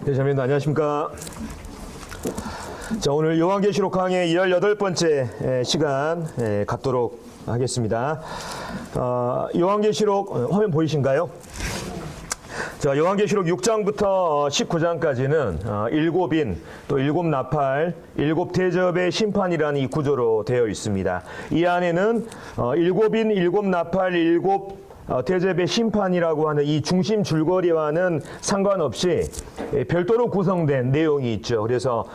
네, 자매님들 안녕하십니까. 자, 오늘 요한계시록 강의 18번째 시간 갖도록 하겠습니다. 요한계시록 화면 보이신가요? 자, 요한계시록 6장부터 19장까지는 일곱인, 또 일곱 나팔, 일곱 대접의 심판이라는 이 구조로 되어 있습니다. 이 안에는 일곱인, 일곱 나팔, 일곱 대접의 심판이라고 하는 이 중심 줄거리와는 상관없이 별도로 구성된 내용이 있죠. 그래서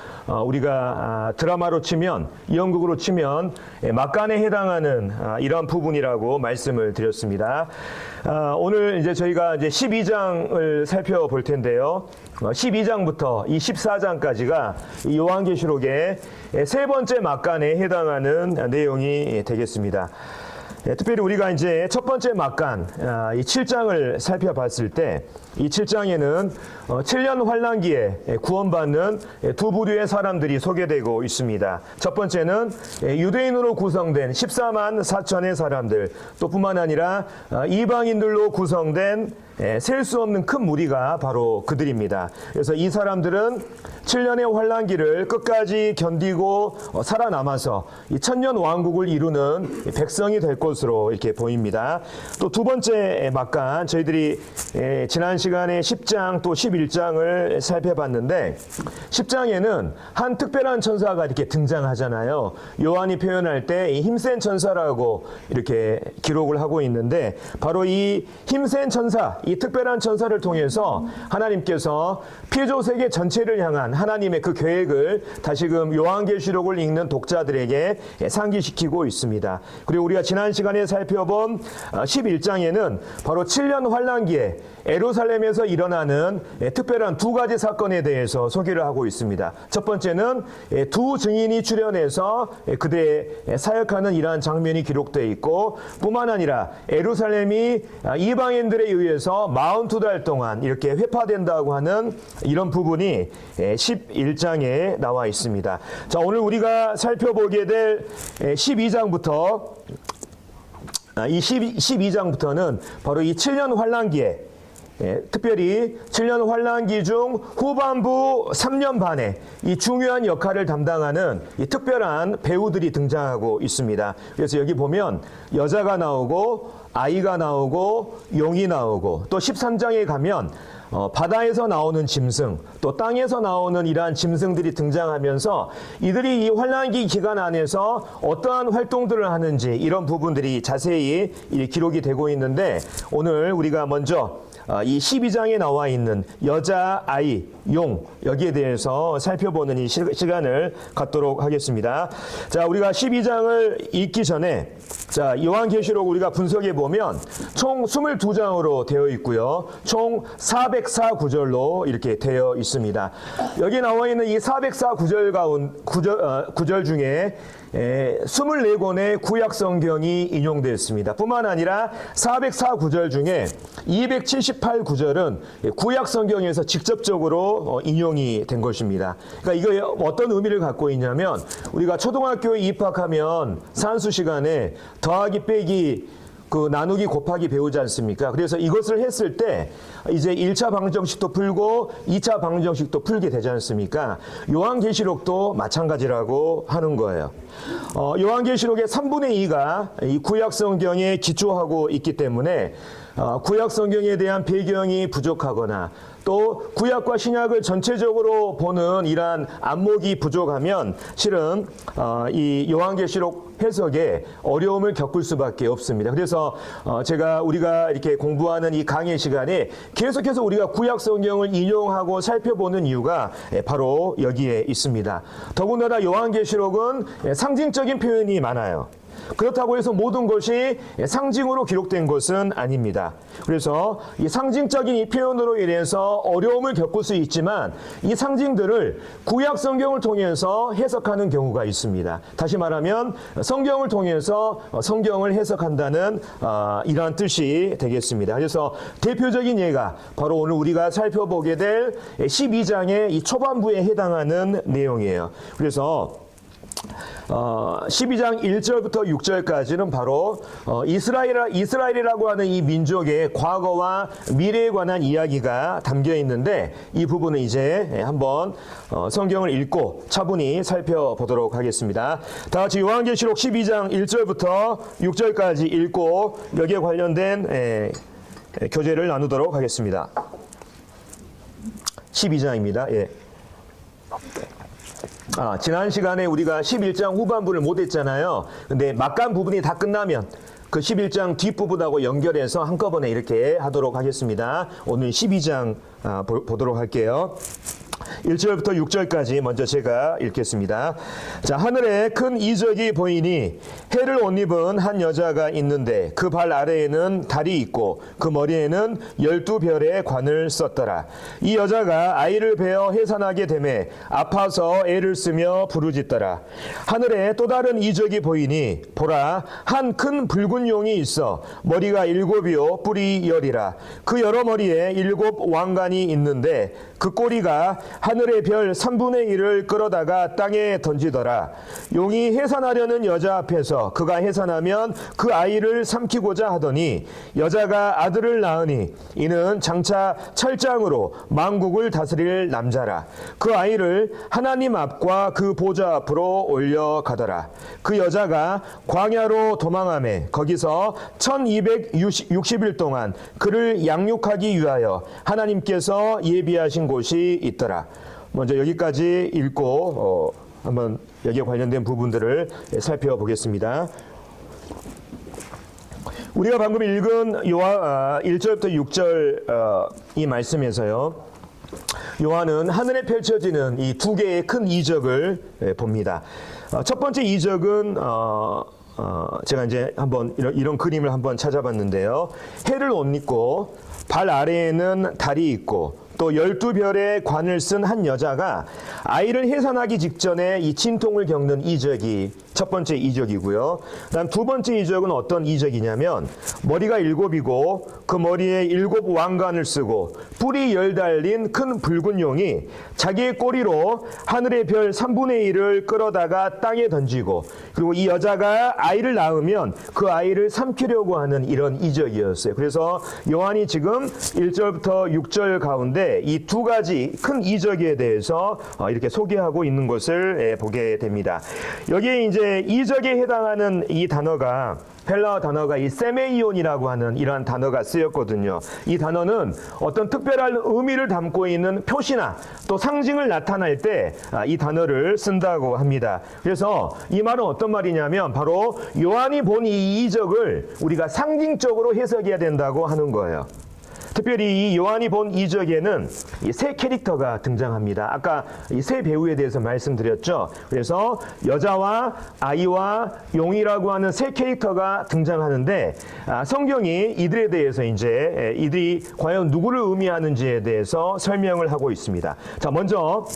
우리가 드라마로 치면, 연극으로 치면 막간에 해당하는 이런 부분이라고 말씀을 드렸습니다. 오늘 이제 저희가 이제 12장을 살펴볼 텐데요. 12장부터 이 14장까지가 이 요한계시록의 세 번째 막간에 해당하는 내용이 되겠습니다. 특별히 우리가 이제 첫 번째 막간, 이 7장을 살펴봤을 때, 이 7장에는 7년 환란기에 구원받는 두 부류의 사람들이 소개되고 있습니다. 첫 번째는 유대인으로 구성된 14만 4천의 사람들, 또 뿐만 아니라 이방인들로 구성된 셀 수 없는 큰 무리가 바로 그들입니다. 그래서 이 사람들은 7년의 환란기를 끝까지 견디고 살아남아서 이 천년 왕국을 이루는 백성이 될 것으로 이렇게 보입니다. 또 두 번째 막간, 저희들이 지난 시간에 10장 또 11장을 살펴봤는데, 10장에는 한 특별한 천사가 이렇게 등장하잖아요. 요한이 표현할 때 이 힘센 천사라고 이렇게 기록을 하고 있는데, 바로 이 힘센 천사, 이 특별한 천사를 통해서 하나님께서 피조 세계 전체를 향한 하나님의 그 계획을 다시금 요한계시록을 읽는 독자들에게 상기시키고 있습니다. 그리고 우리가 지난 시간에 살펴본 11장에는 바로 7년 환란기에 예루살렘에서 일어나는 특별한 두 가지 사건에 대해서 소개를 하고 있습니다. 첫 번째는 두 증인이 출현해서 그들의 사역하는 이러한 장면이 기록되어 있고, 뿐만 아니라 예루살렘이 이방인들에 의해서 42달 동안 이렇게 회파된다고 하는 이런 부분이 11장에 나와 있습니다. 자, 오늘 우리가 살펴보게 될 12장부터 이 12장부터는 바로 이 7년 환란기에, 특별히 7년 환란기 중 후반부 3년 반에 이 중요한 역할을 담당하는 이 특별한 배우들이 등장하고 있습니다. 그래서 여기 보면 여자가 나오고 아이가 나오고 용이 나오고, 또 13장에 가면 바다에서 나오는 짐승, 또 땅에서 나오는 이러한 짐승들이 등장하면서 이들이 이 환란기 기간 안에서 어떠한 활동들을 하는지, 이런 부분들이 자세히 기록이 되고 있는데, 오늘 우리가 먼저 이 12장에 나와 있는 여자, 아이, 용, 여기에 대해서 살펴보는 이 시간을 갖도록 하겠습니다. 자, 우리가 12장을 읽기 전에, 자, 요한계시록 우리가 분석해 보면 총 22장으로 되어 있고요. 총 404구절로 이렇게 되어 있습니다. 여기 나와 있는 이 404구절 구절 중에 24권의 구약 성경이 인용되었습니다. 뿐만 아니라 404구절 중에 278구절은 구약 성경에서 직접적으로 인용이 된 것입니다. 그러니까 이거 어떤 의미를 갖고 있냐면, 우리가 초등학교에 입학하면 산수 시간에 더하기 빼기 나누기 곱하기 배우지 않습니까? 그래서 이것을 했을 때 이제 1차 방정식도 풀고 2차 방정식도 풀게 되지 않습니까? 요한계시록도 마찬가지라고 하는 거예요. 요한계시록의 3분의 2가 이 구약 성경에 기초하고 있기 때문에 구약 성경에 대한 배경이 부족하거나, 또 구약과 신약을 전체적으로 보는 이러한 안목이 부족하면 실은 이 요한계시록 해석에 어려움을 겪을 수밖에 없습니다. 그래서 우리가 이렇게 공부하는 이 강의 시간에 계속해서 우리가 구약 성경을 인용하고 살펴보는 이유가 바로 여기에 있습니다. 더군다나 요한계시록은 상징적인 표현이 많아요. 그렇다고 해서 모든 것이 상징으로 기록된 것은 아닙니다. 그래서 이 상징적인 이 표현으로 인해서 어려움을 겪을 수 있지만, 이 상징들을 구약 성경을 통해서 해석하는 경우가 있습니다. 다시 말하면 성경을 통해서 성경을 해석한다는 이러한 뜻이 되겠습니다. 그래서 대표적인 예가 바로 오늘 우리가 살펴보게 될 12장의 이 초반부에 해당하는 내용이에요. 그래서 12장 1절부터 6절까지는 바로 이스라엘이라고 하는 이 민족의 과거와 미래에 관한 이야기가 담겨 있는데 이 부분은 이제 한번 성경을 읽고 차분히 살펴보도록 하겠습니다. 다 같이 요한계시록 12장 1절부터 6절까지 읽고 여기에 관련된 교제를 나누도록 하겠습니다. 12장입니다. 예. 지난 시간에 우리가 11장 후반부를 못 했잖아요. 근데 막간 부분이 다 끝나면 그 11장 뒷부분하고 연결해서 한꺼번에 이렇게 하도록 하겠습니다. 오늘 12장 보도록 할게요. 1절부터 6절까지 먼저 제가 읽겠습니다. 자, 하늘에 큰 이적이 보이니 해를 옷 입은 한 여자가 있는데 그 발 아래에는 달이 있고 그 머리에는 12별의 관을 썼더라. 이 여자가 아이를 베어 해산하게 되매 아파서 애를 쓰며 부르짖더라. 하늘에 또 다른 이적이 보이니 보라, 한 큰 붉은 용이 있어 머리가 7이요 뿔이 10이라. 그 여러 머리에 7 왕관이 있는데 그 꼬리가 하늘의 별 3분의 1을 끌어다가 땅에 던지더라. 용이 해산하려는 여자 앞에서 그가 해산하면 그 아이를 삼키고자 하더니 여자가 아들을 낳으니 이는 장차 철장으로 만국을 다스릴 남자라. 그 아이를 하나님 앞과 그 보좌 앞으로 올려가더라. 그 여자가 광야로 도망하매 거기서 1260일 동안 그를 양육하기 위하여 하나님께서 예비하신 곳이 있더라. 먼저 여기까지 읽고 한번 여기에 관련된 부분들을 살펴보겠습니다. 우리가 방금 읽은 요한 1절부터 6절 이 말씀에서요, 요한은 하늘에 펼쳐지는 이 두 개의 큰 이적을 봅니다. 첫 번째 이적은 제가 이제 한번 이런 그림을 한번 찾아봤는데요. 해를 옷 입고 발 아래에는 달이 있고 또 12별의 관을 쓴 한 여자가 아이를 해산하기 직전에 이 진통을 겪는 이적이 첫 번째 이적이고요. 그다음 두 번째 이적은 어떤 이적이냐면 머리가 7이고 그 머리에 7 왕관을 쓰고 뿔이 10 달린 큰 붉은 용이 자기의 꼬리로 하늘의 별 3분의 1을 끌어다가 땅에 던지고 그리고 이 여자가 아이를 낳으면 그 아이를 삼키려고 하는 이런 이적이었어요. 그래서 요한이 지금 1절부터 6절 가운데 이 두 가지 큰 이적에 대해서 이렇게 소개하고 있는 것을 보게 됩니다. 여기에 이제 이적에 해당하는 이 단어가 헬라어 단어가 이 세메이온이라고 하는 이러한 단어가 쓰였거든요. 이 단어는 어떤 특별한 의미를 담고 있는 표시나 또 상징을 나타낼 때 이 단어를 쓴다고 합니다. 그래서 이 말은 어떤 말이냐면 바로 요한이 본 이 이적을 우리가 상징적으로 해석해야 된다고 하는 거예요. 특별히 이 요한이 본 이적에는 이 세 캐릭터가 등장합니다. 아까 이 세 배우에 대해서 말씀드렸죠. 그래서 여자와 아이와 용이라고 하는 세 캐릭터가 등장하는데 성경이 이들에 대해서 이제 이들이 과연 누구를 의미하는지에 대해서 설명을 하고 있습니다. 자, 먼저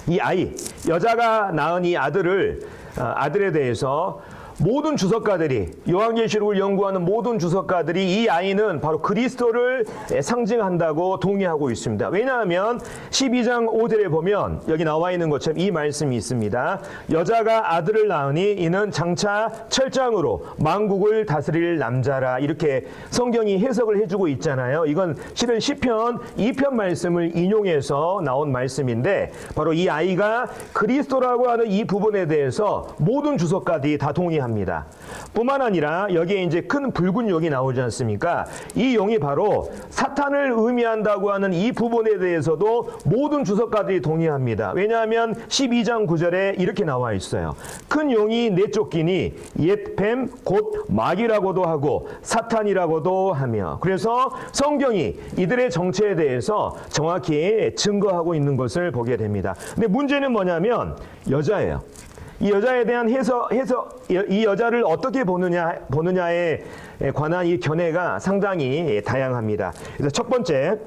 이 아이, 여자가 낳은 이 아들에 대해서 모든 주석가들이, 요한계시록을 연구하는 모든 주석가들이 이 아이는 바로 그리스도를 상징한다고 동의하고 있습니다. 왜냐하면 12장 5절에 보면 여기 나와 있는 것처럼 이 말씀이 있습니다. 여자가 아들을 낳으니 이는 장차 철장으로 만국을 다스릴 남자라. 이렇게 성경이 해석을 해주고 있잖아요. 이건 실은 시편 2편 말씀을 인용해서 나온 말씀인데 바로 이 아이가 그리스도라고 하는 이 부분에 대해서 모든 주석가들이 다 동의합니다. 뿐만 아니라 여기에 이제 큰 붉은 용이 나오지 않습니까? 이 용이 바로 사탄을 의미한다고 하는 이 부분에 대해서도 모든 주석가들이 동의합니다. 왜냐하면 12장 9절에 이렇게 나와 있어요. 큰 용이 내쫓기니 옛 뱀 곧 마귀라고도 하고 사탄이라고도 하며, 그래서 성경이 이들의 정체에 대해서 정확히 증거하고 있는 것을 보게 됩니다. 근데 문제는 뭐냐면 여자예요. 이 여자에 대한 이 여자를 어떻게 보느냐에 관한 이 견해가 상당히 다양합니다. 그래서 첫 번째,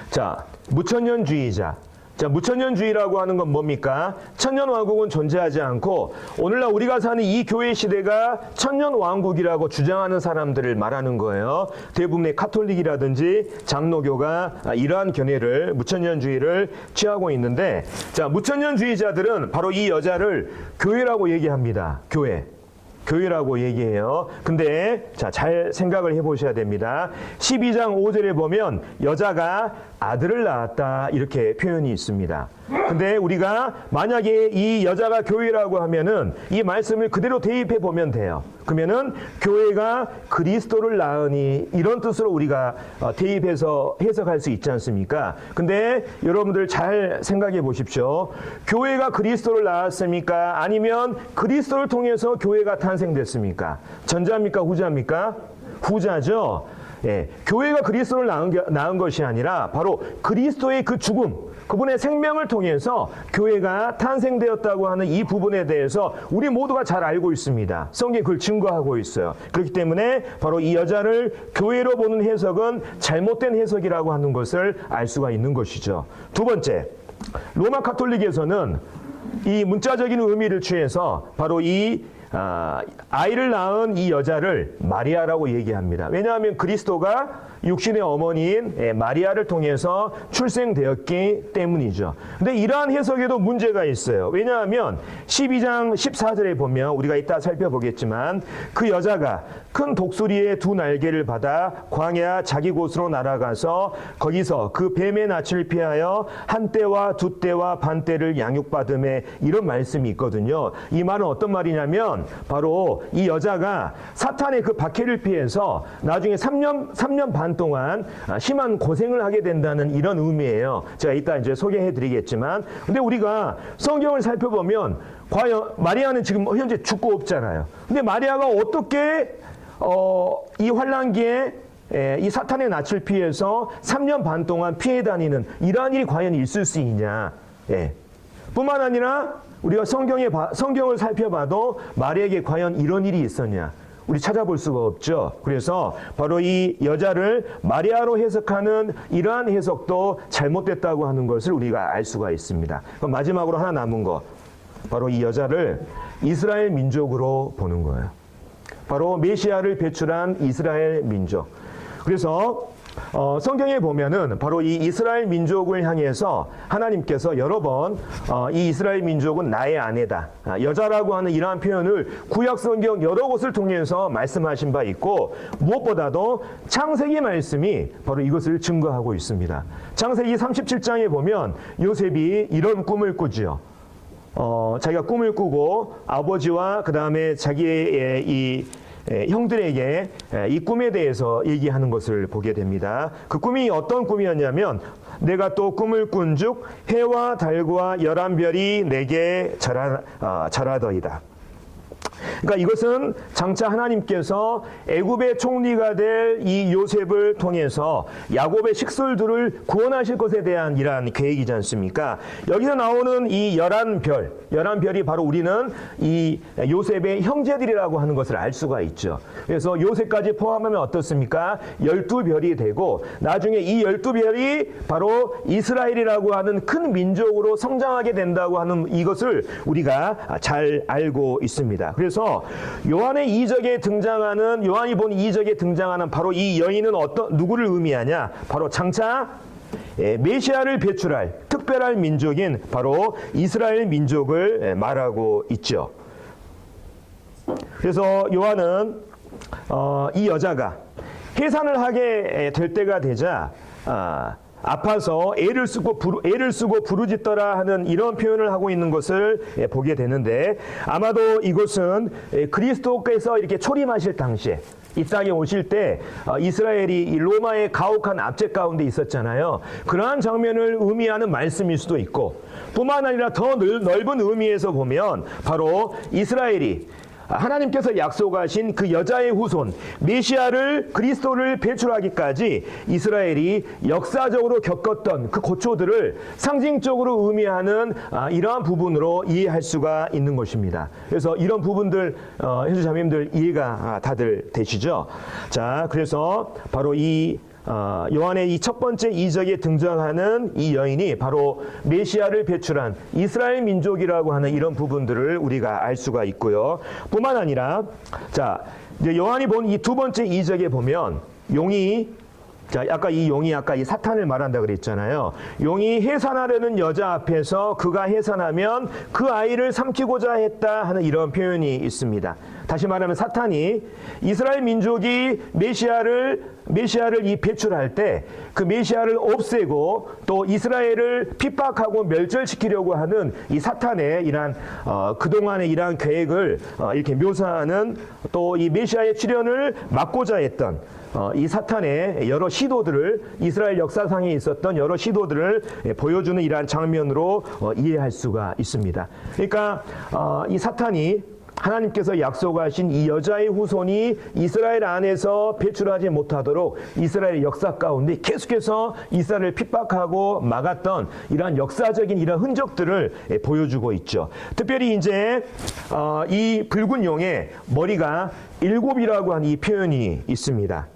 자, 무천년주의자, 자, 무천년주의라고 하는 건 뭡니까? 천년왕국은 존재하지 않고 오늘날 우리가 사는 이 교회 시대가 천년왕국이라고 주장하는 사람들을 말하는 거예요. 대부분의 카톨릭이라든지 장로교가 이러한 견해를, 무천년주의를 취하고 있는데, 자, 무천년주의자들은 바로 이 여자를 교회라고 얘기합니다. 교회라고 얘기해요. 근데 자, 잘 생각을 해보셔야 됩니다. 12장 5절에 보면 여자가 아들을 낳았다 이렇게 표현이 있습니다. 근데 우리가 만약에 이 여자가 교회라고 하면은 이 말씀을 그대로 대입해 보면 돼요. 그러면은 교회가 그리스도를 낳으니 이런 뜻으로 우리가 대입해서 해석할 수 있지 않습니까? 근데 여러분들 잘 생각해 보십시오. 교회가 그리스도를 낳았습니까? 아니면 그리스도를 통해서 교회가 탄생됐습니까? 전자입니까? 후자입니까? 후자죠. 예, 교회가 그리스도를 낳은 것이 아니라 바로 그리스도의 그 죽음, 그분의 생명을 통해서 교회가 탄생되었다고 하는 이 부분에 대해서 우리 모두가 잘 알고 있습니다. 성경이 그걸 증거하고 있어요. 그렇기 때문에 바로 이 여자를 교회로 보는 해석은 잘못된 해석이라고 하는 것을 알 수가 있는 것이죠. 두 번째, 로마 카톨릭에서는 이 문자적인 의미를 취해서 바로 이 아이를 낳은 이 여자를 마리아라고 얘기합니다. 왜냐하면 그리스도가 육신의 어머니인 마리아를 통해서 출생되었기 때문이죠. 근데 이러한 해석에도 문제가 있어요. 왜냐하면 12장 14절에 보면 우리가 이따 살펴보겠지만 그 여자가 큰 독수리의 두 날개를 받아 광야 자기 곳으로 날아가서 거기서 그 뱀의 낯을 피하여 한 때와 두 때와 반 때를 양육받음에 이런 말씀이 있거든요. 이 말은 어떤 말이냐면 바로 이 여자가 사탄의 그 박해를 피해서 나중에 3년 반 동안 심한 고생을 하게 된다는 이런 의미예요. 제가 이따 이제 소개해 드리겠지만, 근데 우리가 성경을 살펴보면 과연 마리아는 지금 현재 죽고 없잖아요. 근데 마리아가 어떻게 이 환란기에 이 사탄의 낯을 피해서 3년 반 동안 피해 다니는 이러한 일이 과연 있을 수 있냐. 뿐만 아니라 우리가 성경을 살펴봐도 마리아에게 과연 이런 일이 있었냐. 우리 찾아볼 수가 없죠. 그래서 바로 이 여자를 마리아로 해석하는 이러한 해석도 잘못됐다고 하는 것을 우리가 알 수가 있습니다. 그럼 마지막으로 하나 남은 거, 바로 이 여자를 이스라엘 민족으로 보는 거예요. 바로 메시아를 배출한 이스라엘 민족. 그래서 성경에 보면은 바로 이 이스라엘 민족을 향해서 하나님께서 여러 번 이 이스라엘 민족은 나의 아내다, 여자라고 하는 이러한 표현을 구약 성경 여러 곳을 통해서 말씀하신 바 있고, 무엇보다도 창세기 말씀이 바로 이것을 증거하고 있습니다. 창세기 37장에 보면 요셉이 이런 꿈을 꾸지요. 자기가 꿈을 꾸고 아버지와 그 다음에 자기의 이 형들에게 이 꿈에 대해서 얘기하는 것을 보게 됩니다. 그 꿈이 어떤 꿈이었냐면, 내가 또 꿈을 꾼즉 해와 달과 11별이 내게 절하더이다. 그러니까 이것은 장차 하나님께서 애굽의 총리가 될 이 요셉을 통해서 야곱의 식솔들을 구원하실 것에 대한 이러한 계획이지 않습니까? 여기서 나오는 이 11별이 바로 우리는 이 요셉의 형제들이라고 하는 것을 알 수가 있죠. 그래서 요셉까지 포함하면 어떻습니까? 12별이 되고, 나중에 이 12별이 바로 이스라엘이라고 하는 큰 민족으로 성장하게 된다고 하는 이것을 우리가 잘 알고 있습니다. 그래서 요한이 본 이적에 등장하는 바로 이 여인은 누구를 의미하냐? 바로 장차 메시아를 배출할 특별한 민족인 바로 이스라엘 민족을 말하고 있죠. 그래서 요한은 이 여자가 해산을 하게 될 때가 되자 아파서 애를 쓰고 부르짖더라 하는 이런 표현을 하고 있는 것을 보게 되는데, 아마도 이것은 그리스도께서 이렇게 초림하실 당시에 이 땅에 오실 때 이스라엘이 로마의 가혹한 압제 가운데 있었잖아요. 그러한 장면을 의미하는 말씀일 수도 있고, 뿐만 아니라 더 넓은 의미에서 보면 바로 이스라엘이 하나님께서 약속하신 그 여자의 후손 메시아를, 그리스도를 배출하기까지 이스라엘이 역사적으로 겪었던 그 고초들을 상징적으로 의미하는 이러한 부분으로 이해할 수가 있는 것입니다. 그래서 이런 부분들 형제자매님들 이해가 다들 되시죠? 자, 그래서 바로 이 요한의 이 첫 번째 이적에 등장하는 이 여인이 바로 메시아를 배출한 이스라엘 민족이라고 하는 이런 부분들을 우리가 알 수가 있고요. 뿐만 아니라 자, 이제 요한이 본 이 두 번째 이적에 보면 용이 자, 아까 이 사탄을 말한다 그랬잖아요. 용이 해산하려는 여자 앞에서 그가 해산하면 그 아이를 삼키고자 했다 하는 이런 표현이 있습니다. 다시 말하면 사탄이 이스라엘 민족이 메시아를 이 배출할 때 그 메시아를 없애고 또 이스라엘을 핍박하고 멸절시키려고 하는 이 사탄의 이러한 그동안의 이러한 계획을 이렇게 묘사하는 또 이 메시아의 출현을 막고자 했던 이 사탄의 여러 시도들을 이스라엘 역사상에 있었던 여러 시도들을 보여주는 이러한 장면으로 이해할 수가 있습니다. 그러니까 이 사탄이 하나님께서 약속하신 이 여자의 후손이 이스라엘 안에서 배출하지 못하도록 이스라엘의 역사 가운데 계속해서 이스라엘을 핍박하고 막았던 이러한 역사적인 이러한 흔적들을 보여주고 있죠. 특별히 이제 이 붉은 용의 머리가 7이라고 하는 이 표현이 있습니다.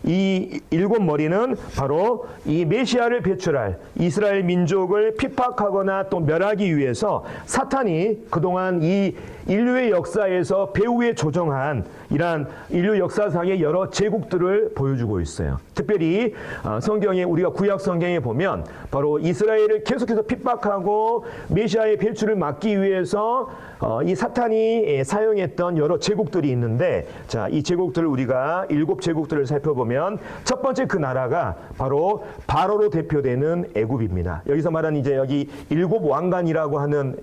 이 7 머리는 바로 이 메시아를 배출할 이스라엘 민족을 핍박하거나 또 멸하기 위해서 사탄이 그동안 이 인류의 역사에서 배후에 조정한 이러한 인류 역사상의 여러 제국들을 보여주고 있어요. 특별히 성경에 우리가 구약 성경에 보면 바로 이스라엘을 계속해서 핍박하고 메시아의 배출을 막기 위해서 이 사탄이 사용했던 여러 제국들이 있는데 자, 이 제국들을 우리가 7 제국들을 살펴보면 첫 번째 그 나라가 바로 바로로 대표되는 애굽입니다. 여기서 말하는 이제 여기 7 왕관이라고 하는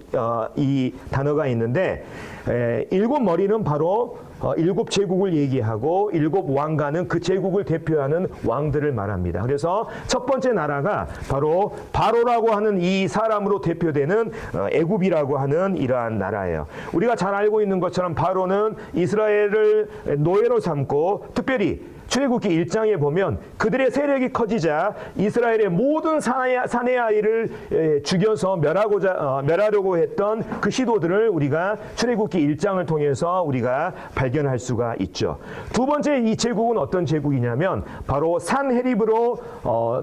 이 단어가 있는데 7 머리는 바로 7 제국을 얘기하고 7 왕관은 그 제국을 대표하는 왕들을 말합니다. 그래서 첫 번째 나라가 바로 바로라고 하는 이 사람으로 대표되는 애굽이라고 하는 이러한 나라예요. 우리가 잘 알고 있는 것처럼 바로는 이스라엘을 노예로 삼고 특별히 출애굽기 1장에 보면 그들의 세력이 커지자 이스라엘의 모든 사내 아이를 죽여서 멸하려고 했던 그 시도들을 우리가 출애굽기 1장을 통해서 우리가 발견할 수가 있죠. 두 번째 이 제국은 어떤 제국이냐면 바로 산헤립으로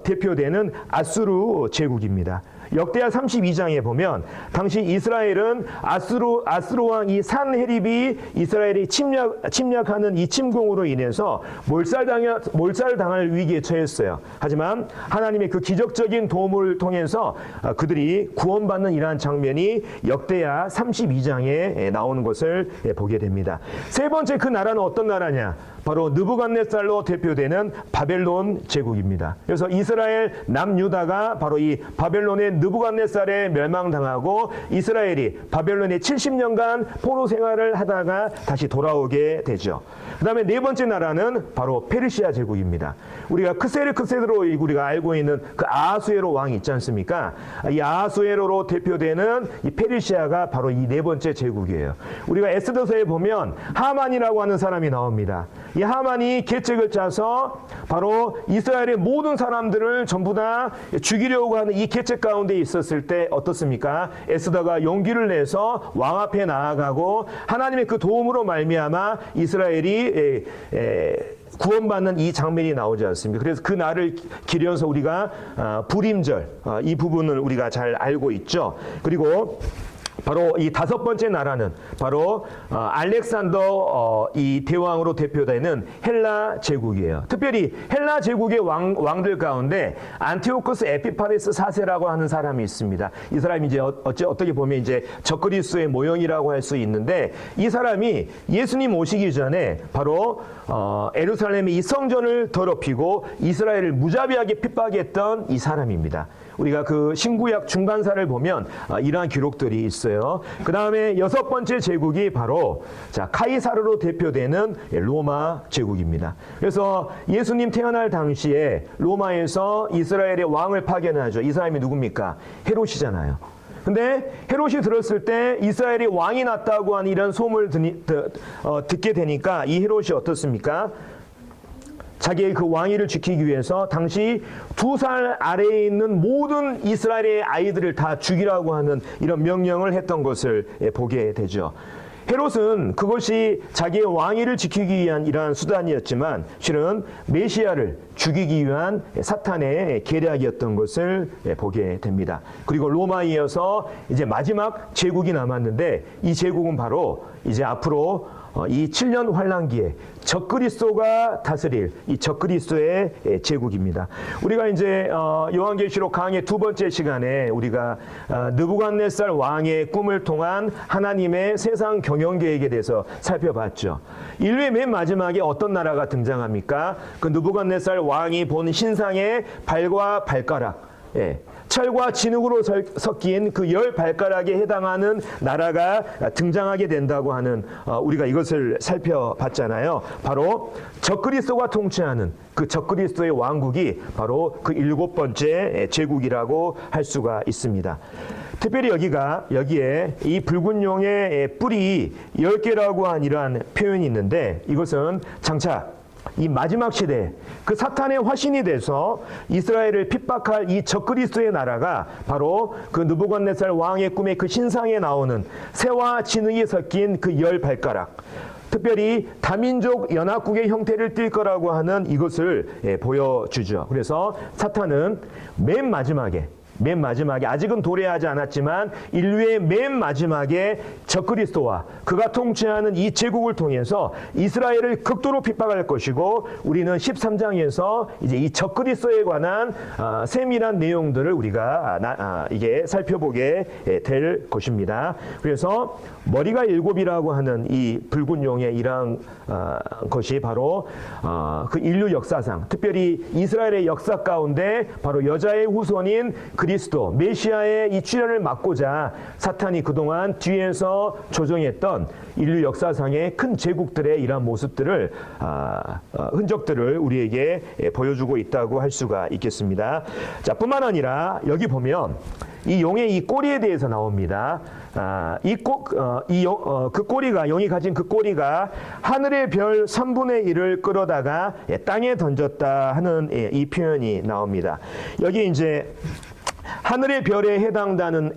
대표되는 아수르 제국입니다. 역대하 32장에 보면 당시 이스라엘은 아수르 왕 이 산헤립이 이스라엘이 침략하는 이 침공으로 인해서 몰살당할 위기에 처했어요. 하지만 하나님의 그 기적적인 도움을 통해서 그들이 구원받는 이러한 장면이 역대하 32장에 나오는 것을 보게 됩니다. 세 번째 그 나라는 어떤 나라냐? 바로 느부갓네살로 대표되는 바벨론 제국입니다. 그래서 이스라엘 남유다가 바로 이 바벨론의 느부갓네살에 멸망당하고 이스라엘이 바벨론에 70년간 포로 생활을 하다가 다시 돌아오게 되죠. 그 다음에 네 번째 나라는 바로 페르시아 제국입니다. 우리가 크세르로 우리가 알고 있는 그 아하수에로 왕이 있지 않습니까? 이 아하수에로로 대표되는 이 페르시아가 바로 이 네 번째 제국이에요. 우리가 에스더서에 보면 하만이라고 하는 사람이 나옵니다. 이 하만이 계책을 짜서 바로 이스라엘의 모든 사람들을 전부 다 죽이려고 하는 이 계책 가운데 있었을 때 어떻습니까? 에스더가 용기를 내서 왕 앞에 나아가고 하나님의 그 도움으로 말미암아 이스라엘이 구원받는 이 장면이 나오지 않습니까? 그래서 그 날을 기려서 우리가 불임절 이 부분을 우리가 잘 알고 있죠. 그리고 바로 이 다섯 번째 나라는 바로 알렉산더 이 대왕으로 대표되는 헬라 제국이에요. 특별히 헬라 제국의 왕들 가운데 안티오코스 에피파네스 4세라고 하는 사람이 있습니다. 이 사람이 이제 어떻게 보면 이제 적그리스도의 모형이라고 할 수 있는데 이 사람이 예수님 오시기 전에 바로 예루살렘의 이 성전을 더럽히고 이스라엘을 무자비하게 핍박했던 이 사람입니다. 우리가 그 신구약 중간사를 보면 이러한 기록들이 있어요. 그 다음에 여섯 번째 제국이 바로 카이사르로 대표되는 로마 제국입니다. 그래서 예수님 태어날 당시에 로마에서 이스라엘의 왕을 파견하죠. 이 사람이 누굽니까? 헤롯이잖아요. 근데 헤롯이 들었을 때 이스라엘이 왕이 났다고 하는 이런 소문을 듣게 되니까 이 헤롯이 어떻습니까? 자기의 그 왕위를 지키기 위해서 당시 2살 아래에 있는 모든 이스라엘의 아이들을 다 죽이라고 하는 이런 명령을 했던 것을 보게 되죠. 헤롯은 그것이 자기의 왕위를 지키기 위한 이러한 수단이었지만 실은 메시아를 죽이기 위한 사탄의 계략이었던 것을 보게 됩니다. 그리고 로마에 이어서 이제 마지막 제국이 남았는데 이 제국은 바로 이제 앞으로 이 7년 환란기에 적그리스도가 다스릴 이 적그리스도의 제국입니다. 우리가 이제 요한계시록 강의 두 번째 시간에 우리가 느부갓네살 왕의 꿈을 통한 하나님의 세상 경영 계획에 대해서 살펴봤죠. 인류의 맨 마지막에 어떤 나라가 등장합니까? 그 느부갓네살 왕이 본 신상의 발과 발가락, 철과 진흙으로 섞인 그 10발가락에 해당하는 나라가 등장하게 된다고 하는 우리가 이것을 살펴봤잖아요. 바로 적그리스도가 통치하는 그 적그리스도의 왕국이 바로 그 7번째 제국이라고 할 수가 있습니다. 특별히 여기에 이 붉은 용의 뿔이 10개라고 한 이러한 표현이 있는데 이것은 장차 이 마지막 시대에 그 사탄의 화신이 돼서 이스라엘을 핍박할 이 적그리스도의 나라가 바로 그 느부갓네살 왕의 꿈의 그 신상에 나오는 새와 진흙이 섞인 그 10발가락, 특별히 다민족 연합국의 형태를 띌 거라고 하는 이것을 보여주죠. 그래서 사탄은 맨 마지막에 아직은 도래하지 않았지만 인류의 맨 마지막에 적그리스도와 그가 통치하는 이 제국을 통해서 이스라엘을 극도로 핍박할 것이고 우리는 13장에서 이제 이 적그리스도에 관한 세밀한 내용들을 우리가 이게 살펴보게 될 것입니다. 그래서 머리가 7이라고 하는 이 붉은 용의 이러한 것이 바로 그 인류 역사상, 특별히 이스라엘의 역사 가운데 바로 여자의 후손인 그리스도 메시아의 이 출현을 막고자 사탄이 그동안 뒤에서 조정했던 인류 역사상의 큰 제국들의 이러한 모습들을 흔적들을 우리에게 보여주고 있다고 할 수가 있겠습니다. 자, 뿐만 아니라 여기 보면 이 용의 이 꼬리에 대해서 나옵니다. 그 꼬리가, 용이 가진 그 꼬리가 하늘의 별 3분의 1을 끌어다가 땅에 던졌다 하는 이 표현이 나옵니다. 여기 이제 하늘의 별에 해당되는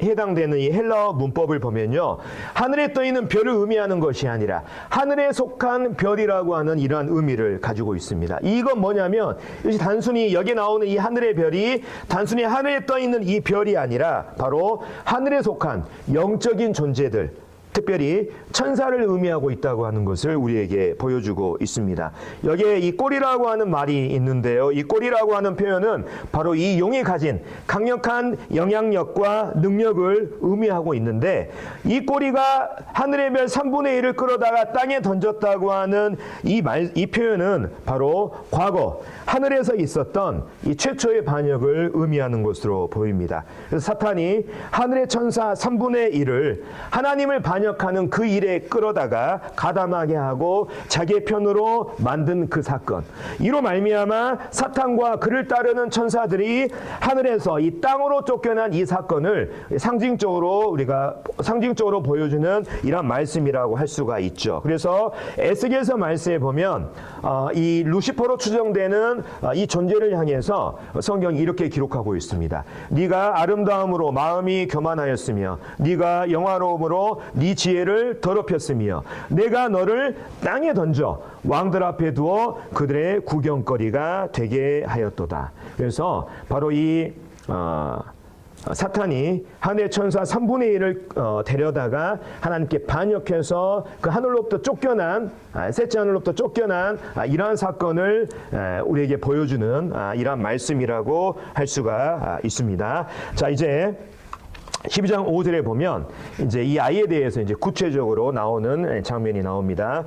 이 헬라어 문법을 보면요, 하늘에 떠 있는 별을 의미하는 것이 아니라 하늘에 속한 별이라고 하는 이러한 의미를 가지고 있습니다. 이건 뭐냐면 이것이 단순히 여기 나오는 이 하늘의 별이 단순히 하늘에 떠 있는 이 별이 아니라 바로 하늘에 속한 영적인 존재들, 특별히 천사를 의미하고 있다고 하는 것을 우리에게 보여주고 있습니다. 여기에 이 꼬리라고 하는 말이 있는데요. 이 꼬리라고 하는 표현은 바로 이 용이 가진 강력한 영향력과 능력을 의미하고 있는데 이 꼬리가 하늘의 별 3분의 1을 끌어다가 땅에 던졌다고 하는 이 표현은 바로 과거 하늘에서 있었던 이 최초의 반역을 의미하는 것으로 보입니다. 그래서 사탄이 하늘의 천사 3분의 1을 하나님을 반역하는 그 일에 끌어다가 가담하게 하고 자기의 편으로 만든 그 사건, 이로 말미암아 사탄과 그를 따르는 천사들이 하늘에서 이 땅으로 쫓겨난 이 사건을 상징적으로 보여주는 이런 말씀이라고 할 수가 있죠. 그래서 에스겔서 말씀에 보면 이 루시퍼로 추정되는 이 존재를 향해서 성경이 이렇게 기록하고 있습니다. 네가 아름다움으로 마음이 교만하였으며 네가 영화로움으로 네 지혜를 더럽혔으며 내가 너를 땅에 던져 왕들 앞에 두어 그들의 구경거리가 되게 하였도다. 그래서 바로 이 사탄이 하늘의 천사 3분의 1을 데려다가 하나님께 반역해서 그 하늘로부터 쫓겨난 셋째 하늘로부터 쫓겨난 이러한 사건을 우리에게 보여주는 이러한 말씀이라고 할 수가 있습니다. 자, 이제 12장 5절에 보면 이제 이 아이에 대해서 이제 구체적으로 나오는 장면이 나옵니다.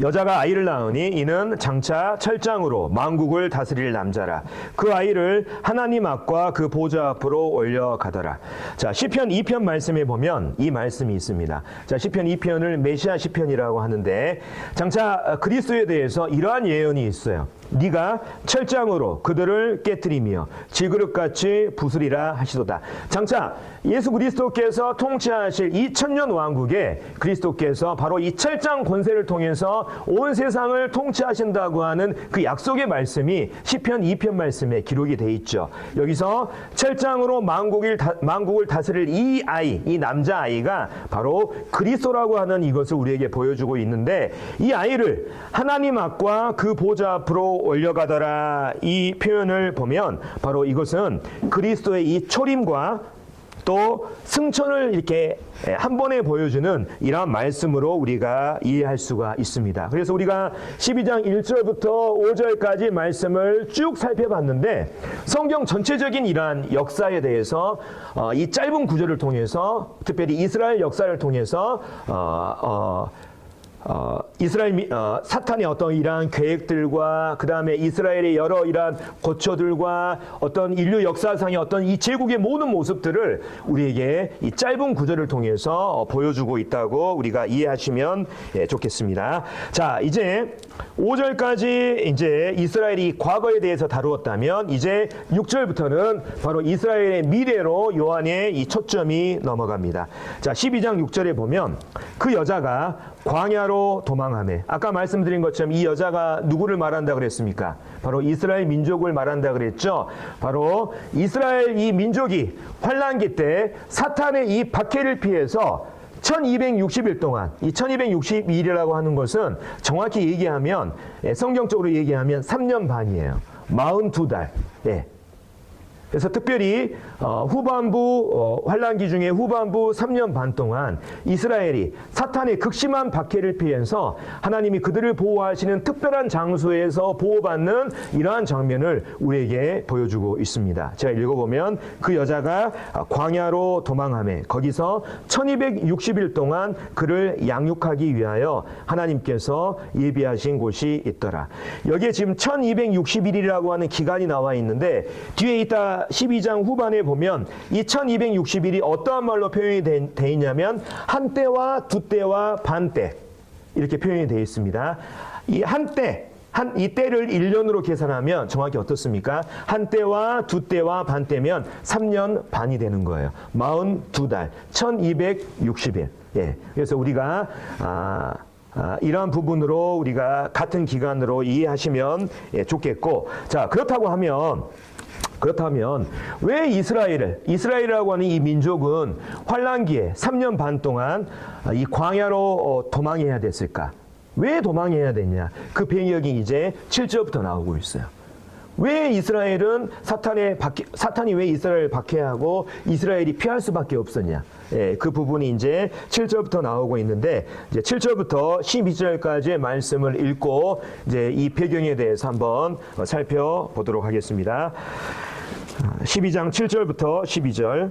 여자가 아이를 낳으니 이는 장차 철장으로 만국을 다스릴 남자라. 그 아이를 하나님 앞과 그 보좌 앞으로 올려가더라. 자, 시편 2편 말씀에 보면 이 말씀이 있습니다. 자, 시편 2편을 메시아 시편이라고 하는데 장차 그리스도에 대해서 이러한 예언이 있어요. 네가 철장으로 그들을 깨뜨리며 질그릇같이 부수리라 하시도다. 장차 예수 그리스도께서 통치하실 이 천년 왕국에 그리스도께서 바로 이 철장 권세를 통해서 온 세상을 통치하신다고 하는 그 약속의 말씀이 시편 2편 말씀에 기록이 돼 있죠. 여기서 철장으로 만국을 다스릴 이 아이, 이 남자아이가 바로 그리스도라고 하는 이것을 우리에게 보여주고 있는데, 이 아이를 하나님 앞과 그 보좌 앞으로 올려가더라, 이 표현을 보면 바로 이것은 그리스도의 이 초림과 또 승천을 이렇게 한 번에 보여주는 이러한 말씀으로 우리가 이해할 수가 있습니다. 그래서 우리가 12장 1절부터 5절까지 말씀을 쭉 살펴봤는데, 성경 전체적인 이러한 역사에 대해서 이 짧은 구절을 통해서, 특별히 이스라엘 역사를 통해서 사탄의 어떤 이러한 계획들과 그 다음에 이스라엘의 여러 이러한 고초들과 어떤 인류 역사상의 어떤 이 제국의 모든 모습들을 우리에게 이 짧은 구절을 통해서 보여주고 있다고 우리가 이해하시면 좋겠습니다. 자, 이제 5절까지 이제 이스라엘이 과거에 대해서 다루었다면, 이제 6절부터는 바로 이스라엘의 미래로 요한의 이 초점이 넘어갑니다. 자, 12장 6절에 보면 그 여자가 광야로 도망하매, 아까 말씀드린 것처럼 이 여자가 누구를 말한다 그랬습니까? 바로 이스라엘 민족을 말한다 그랬죠. 바로 이스라엘 이 민족이 환란기 때 사탄의 이 박해를 피해서 1260일 동안, 이 1260일이라고 하는 것은 정확히 얘기하면, 성경적으로 얘기하면 3년 반이에요. 42달. 예. 그래서 특별히 후반부 환란기 중에 후반부 3년 반 동안 이스라엘이 사탄의 극심한 박해를 피해서 하나님이 그들을 보호하시는 특별한 장소에서 보호받는 이러한 장면을 우리에게 보여주고 있습니다. 제가 읽어보면 그 여자가 광야로 도망하매 거기서 1260일 동안 그를 양육하기 위하여 하나님께서 예비하신 곳이 있더라. 여기에 지금 1260일이라고 하는 기간이 나와 있는데, 뒤에 있다 12장 후반에 보면 이 1260일이 어떠한 말로 표현이 돼 있냐면 한때와 두때와 반때, 이렇게 표현이 되어 있습니다. 이 한때, 이 때를 1년으로 계산하면 정확히 어떻습니까? 한때와 두때와 반때면 3년 반이 되는 거예요. 42달, 1260일. 예. 그래서 우리가 이러한 부분으로 우리가 같은 기간으로 이해하시면 좋겠고, 자, 그렇다면 왜 이스라엘이라고 하는 이 민족은 환란기에 3년 반 동안 이 광야로 도망해야 됐을까? 왜 도망해야 됐냐? 그 배경이 이제 7절부터 나오고 있어요. 왜 이스라엘은 사탄이 왜 이스라엘을 박해하고 이스라엘이 피할 수밖에 없었냐? 예, 그 부분이 이제 7절부터 나오고 있는데, 이제 7절부터 12절까지의 말씀을 읽고 이제 이 배경에 대해서 한번 살펴보도록 하겠습니다. 12장 7절부터 12절.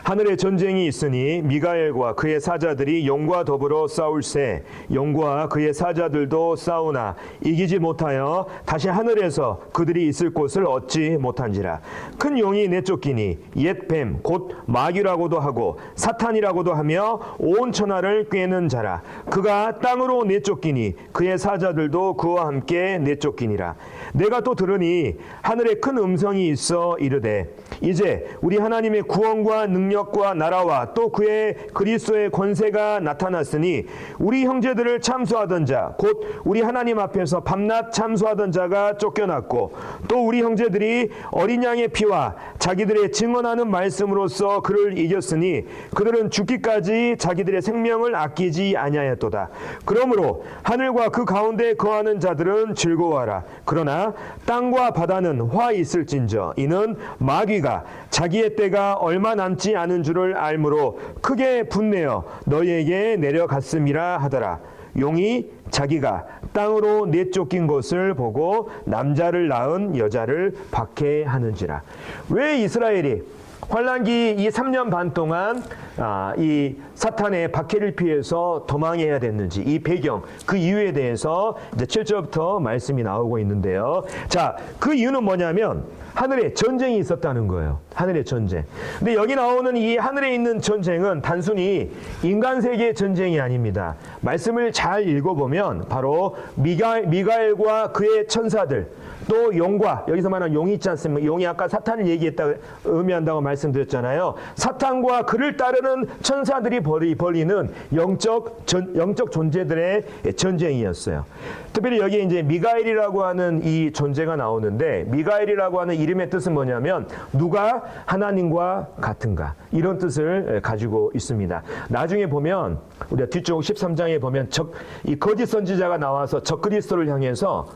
하늘에 전쟁이 있으니 미가엘과 그의 사자들이 용과 더불어 싸울세, 용과 그의 사자들도 싸우나 이기지 못하여 다시 하늘에서 그들이 있을 곳을 얻지 못한지라. 큰 용이 내쫓기니 옛 뱀 곧 마귀라고도 하고 사탄이라고도 하며 온 천하를 꿰는 자라. 그가 땅으로 내쫓기니 그의 사자들도 그와 함께 내쫓기니라. 내가 또 들으니 하늘에 큰 음성이 있어 이르되, 이제 우리 하나님의 구원과 능력과 나라와 또 그의 그리스도의 권세가 나타났으니 우리 형제들을 참수하던 자 곧 우리 하나님 앞에서 밤낮 참수하던 자가 쫓겨났고, 또 우리 형제들이 어린 양의 피와 자기들의 증언하는 말씀으로써 그를 이겼으니 그들은 죽기까지 자기들의 생명을 아끼지 아니하였도다. 그러므로 하늘과 그 가운데 거하는 자들은 즐거워하라. 그러나 땅과 바다는 화 있을진저 이는 마귀가 자기의 때가 얼마 남지 않은 줄을 알므로 크게 분내어 너희에게 내려갔음이라 하더라. 용이 자기가 땅으로 내쫓긴 것을 보고 남자를 낳은 여자를 박해하는지라. 왜 이스라엘이 환란기 이 3년 반 동안 이 사탄의 박해를 피해서 도망해야 됐는지, 이 배경, 그 이유에 대해서 이제 7절부터 말씀이 나오고 있는데요. 자, 그 이유는 뭐냐면 하늘에 전쟁이 있었다는 거예요. 하늘의 전쟁. 근데 여기 나오는 이 하늘에 있는 전쟁은 단순히 인간 세계의 전쟁이 아닙니다. 말씀을 잘 읽어보면 바로 미가엘과 그의 천사들, 또 용과 여기서 말하는 용이 있지 않습니까? 용이 아까 사탄을 의미한다고 말씀드렸잖아요. 사탄과 그를 따르는 천사들이 벌이는 영적 존재들의 전쟁이었어요. 특별히 여기 이제 미가엘이라고 하는 이 존재가 나오는데, 미가엘이라고 하는 이름의 뜻은 뭐냐면 누가 하나님과 같은가, 이런 뜻을 가지고 있습니다. 나중에 보면 우리가 뒤쪽 13장에 보면 이 거짓 선지자가 나와서 적그리스도를 향해서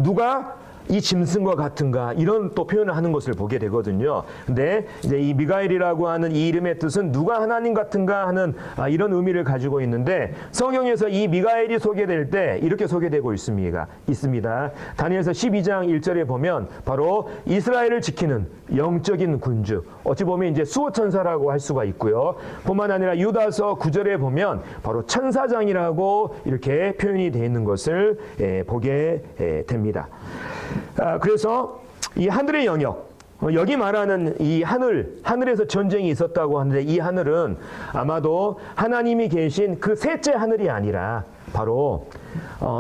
누가 이 짐승과 같은가, 이런 또 표현을 하는 것을 보게 되거든요. 근데 이제 이 미가엘이라고 하는 이 이름의 뜻은 누가 하나님 같은가 하는 이런 의미를 가지고 있는데, 성경에서 이 미가엘이 소개될 때 이렇게 소개되고 있습니다. 다니엘서 12장 1절에 보면 바로 이스라엘을 지키는 영적인 군주, 어찌 보면 이제 수호천사라고 할 수가 있고요. 뿐만 아니라 유다서 9절에 보면 바로 천사장이라고 이렇게 표현이 되어 있는 것을 보게 됩니다. 그래서 이 하늘의 영역, 여기 말하는 이 하늘에서 전쟁이 있었다고 하는데, 이 하늘은 아마도 하나님이 계신 그 셋째 하늘이 아니라 바로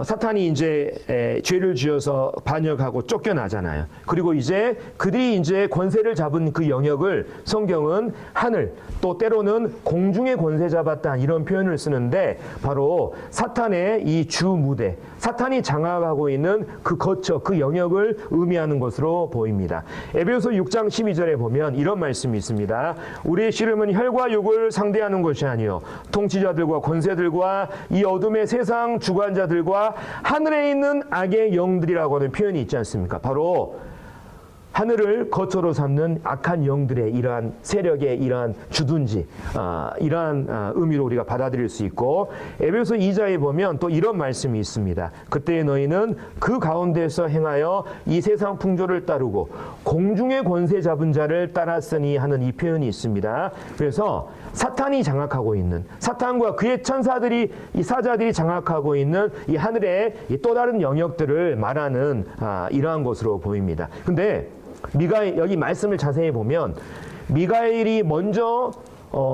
사탄이 이제 죄를 지어서 반역하고 쫓겨나잖아요. 그리고 이제 그들이 이제 권세를 잡은 그 영역을 성경은 하늘, 또 때로는 공중의 권세 잡았다, 이런 표현을 쓰는데, 바로 사탄의 이 주 무대, 사탄이 장악하고 있는 그 거처, 그 영역을 의미하는 것으로 보입니다. 에베소서 6장 12절에 보면 이런 말씀이 있습니다. 우리의 씨름은 혈과 육을 상대하는 것이 아니요 통치자들과 권세들과 이 어둠의 세상 주관자들과 하늘에 있는 악의 영들이라고 하는 표현이 있지 않습니까? 바로 하늘을 거처로 삼는 악한 영들의 이러한 세력의 이러한 주둔지, 이러한 의미로 우리가 받아들일 수 있고, 에베소 2장에 보면 또 이런 말씀이 있습니다. 그때 너희는 그 가운데서 행하여 이 세상 풍조를 따르고 공중의 권세 잡은 자를 따랐으니 하는 이 표현이 있습니다. 그래서 사탄이 장악하고 있는, 사탄과 그의 천사들이, 이 사자들이 장악하고 있는 이 하늘의 또 다른 영역들을 말하는 이러한 것으로 보입니다. 근데 미가엘, 여기 말씀을 자세히 보면 미가엘이 먼저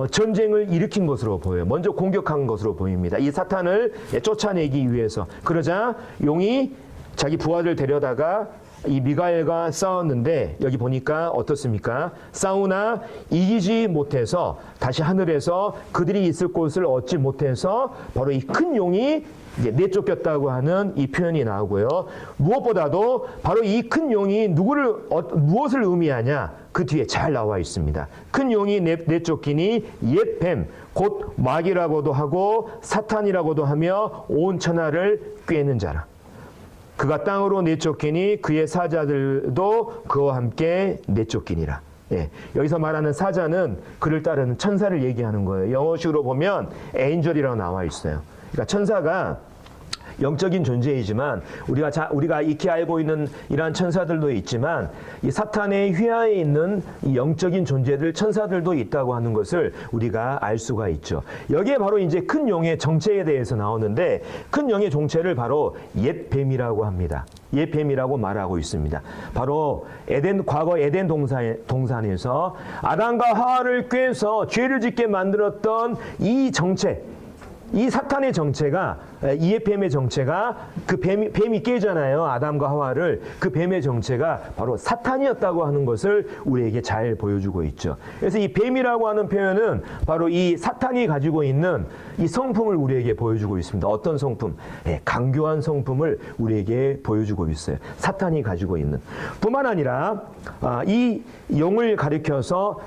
전쟁을 일으킨 것으로 보여요. 먼저 공격한 것으로 보입니다. 이 사탄을 쫓아내기 위해서. 그러자 용이 자기 부하들 데려다가 이 미가엘과 싸웠는데, 여기 보니까 어떻습니까? 싸우나 이기지 못해서 다시 하늘에서 그들이 있을 곳을 얻지 못해서 바로 이 큰 용이 이제 내쫓겼다고 하는 이 표현이 나오고요. 무엇보다도 바로 이 큰 용이 무엇을 의미하냐? 그 뒤에 잘 나와 있습니다. 큰 용이 내쫓기니 옛 뱀, 곧 마귀라고도 하고 사탄이라고도 하며 온 천하를 꿰는 자라. 그가 땅으로 내쫓기니 그의 사자들도 그와 함께 내쫓기니라. 여기서 말하는 사자는 그를 따르는 천사를 얘기하는 거예요. 영어식으로 보면 엔젤이라고 나와 있어요. 그러니까 천사가 영적인 존재이지만 우리가 익히 알고 있는 이러한 천사들도 있지만, 이 사탄의 휘하에 있는 이 영적인 존재들, 천사들도 있다고 하는 것을 우리가 알 수가 있죠. 여기에 바로 이제 큰 용의 정체에 대해서 나오는데, 큰 용의 정체를 바로 옛 뱀이라고 합니다. 옛 뱀이라고 말하고 있습니다. 바로 과거 에덴 동산에서 아담과 하와를 꾀서 죄를 짓게 만들었던 이 정체, 이 사탄의 정체가, 이 뱀의 정체가, 그 뱀이 깨잖아요. 아담과 하와를. 그 뱀의 정체가 바로 사탄이었다고 하는 것을 우리에게 잘 보여주고 있죠. 그래서 이 뱀이라고 하는 표현은 바로 이 사탄이 가지고 있는 이 성품을 우리에게 보여주고 있습니다. 어떤 성품? 강교한 성품을 우리에게 보여주고 있어요. 사탄이 가지고 있는. 뿐만 아니라 이 용을 가리켜서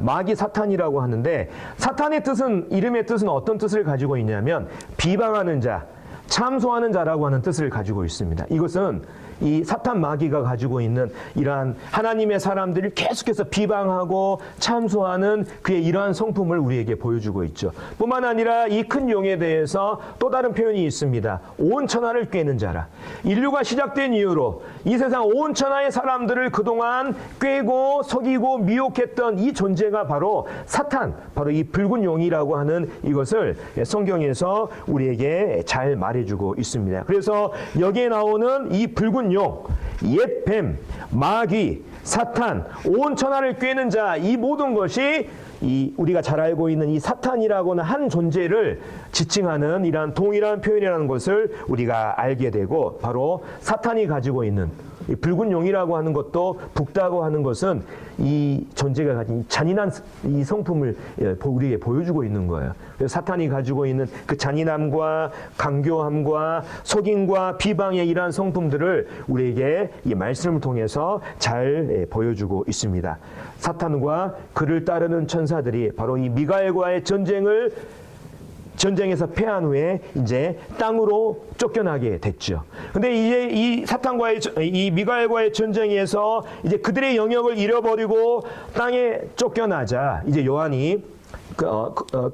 마귀 사탄이라고 하는데, 사탄의 뜻은, 이름의 뜻은 어떤 뜻을 가지고 있냐면 비방하는 자, 참소하는 자라고 하는 뜻을 가지고 있습니다. 이것은 이 사탄 마귀가 가지고 있는 이러한 하나님의 사람들을 계속해서 비방하고 참소하는 그의 이러한 성품을 우리에게 보여주고 있죠. 뿐만 아니라 이 큰 용에 대해서 또 다른 표현이 있습니다. 온 천하를 꿰는 자라. 인류가 시작된 이후로 이 세상 온 천하의 사람들을 그동안 꿰고 속이고 미혹했던 이 존재가 바로 사탄, 바로 이 붉은 용이라고 하는 이것을 성경에서 우리에게 잘 말해주고 있습니다. 그래서 여기에 나오는 이 붉은 용, 옛 뱀, 마귀, 사탄, 온 천하를 꿰는 자, 이 모든 것이 우리가 잘 알고 있는 이 사탄이라고는 한 존재를 지칭하는 이러한 동일한 표현이라는 것을 우리가 알게 되고, 바로 사탄이 가지고 있는 이 붉은 용이라고 하는 것도, 붉다고 하는 것은 이 존재가 가진 잔인한 이 성품을 우리에게 보여주고 있는 거예요. 그래서 사탄이 가지고 있는 그 잔인함과 강교함과 속임과 비방의 이러한 성품들을 우리에게 이 말씀을 통해서 잘 보여주고 있습니다. 사탄과 그를 따르는 천사들이 바로 이 미가엘과의 전쟁에서 패한 후에 이제 땅으로 쫓겨나게 됐죠. 근데 이제 이 사탄과의 이 미가엘과의 전쟁에서 이제 그들의 영역을 잃어버리고 땅에 쫓겨나자, 이제 요한이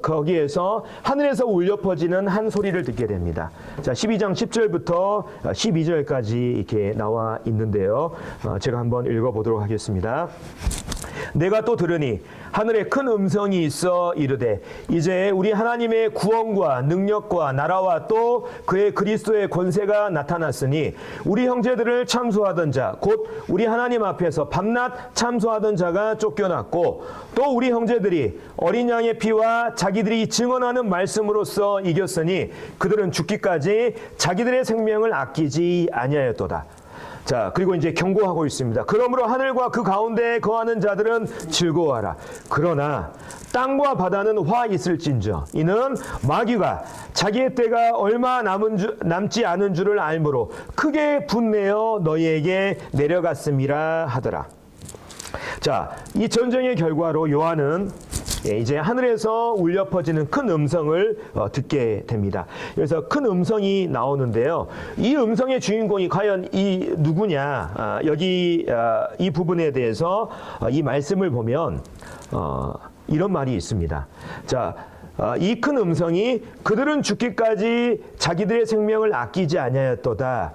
거기에서 하늘에서 울려 퍼지는 한 소리를 듣게 됩니다. 자, 12장 10절부터 12절까지 이렇게 나와 있는데요. 제가 한번 읽어보도록 하겠습니다. 내가 또 들으니 하늘에 큰 음성이 있어 이르되, 이제 우리 하나님의 구원과 능력과 나라와 또 그의 그리스도의 권세가 나타났으니 우리 형제들을 참소하던 자, 곧 우리 하나님 앞에서 밤낮 참소하던 자가 쫓겨났고, 또 우리 형제들이 어린 양의 피와 자기들이 증언하는 말씀으로써 이겼으니 그들은 죽기까지 자기들의 생명을 아끼지 아니하였도다. 자, 그리고 이제 경고하고 있습니다. 그러므로 하늘과 그 가운데에 거하는 자들은 즐거워하라. 그러나 땅과 바다는 화 있을진저, 이는 마귀가 자기의 때가 얼마 남지 않은 줄을 알므로 크게 분내어 너희에게 내려갔음이라 하더라. 자, 이 전쟁의 결과로 요한은 이제 하늘에서 울려 퍼지는 큰 음성을 듣게 됩니다. 그래서 큰 음성이 나오는데요. 이 음성의 주인공이 과연 이 누구냐? 여기 이 부분에 대해서 이 말씀을 보면 이런 말이 있습니다. 자, 이 큰 음성이 그들은 죽기까지 자기들의 생명을 아끼지 아니하였도다.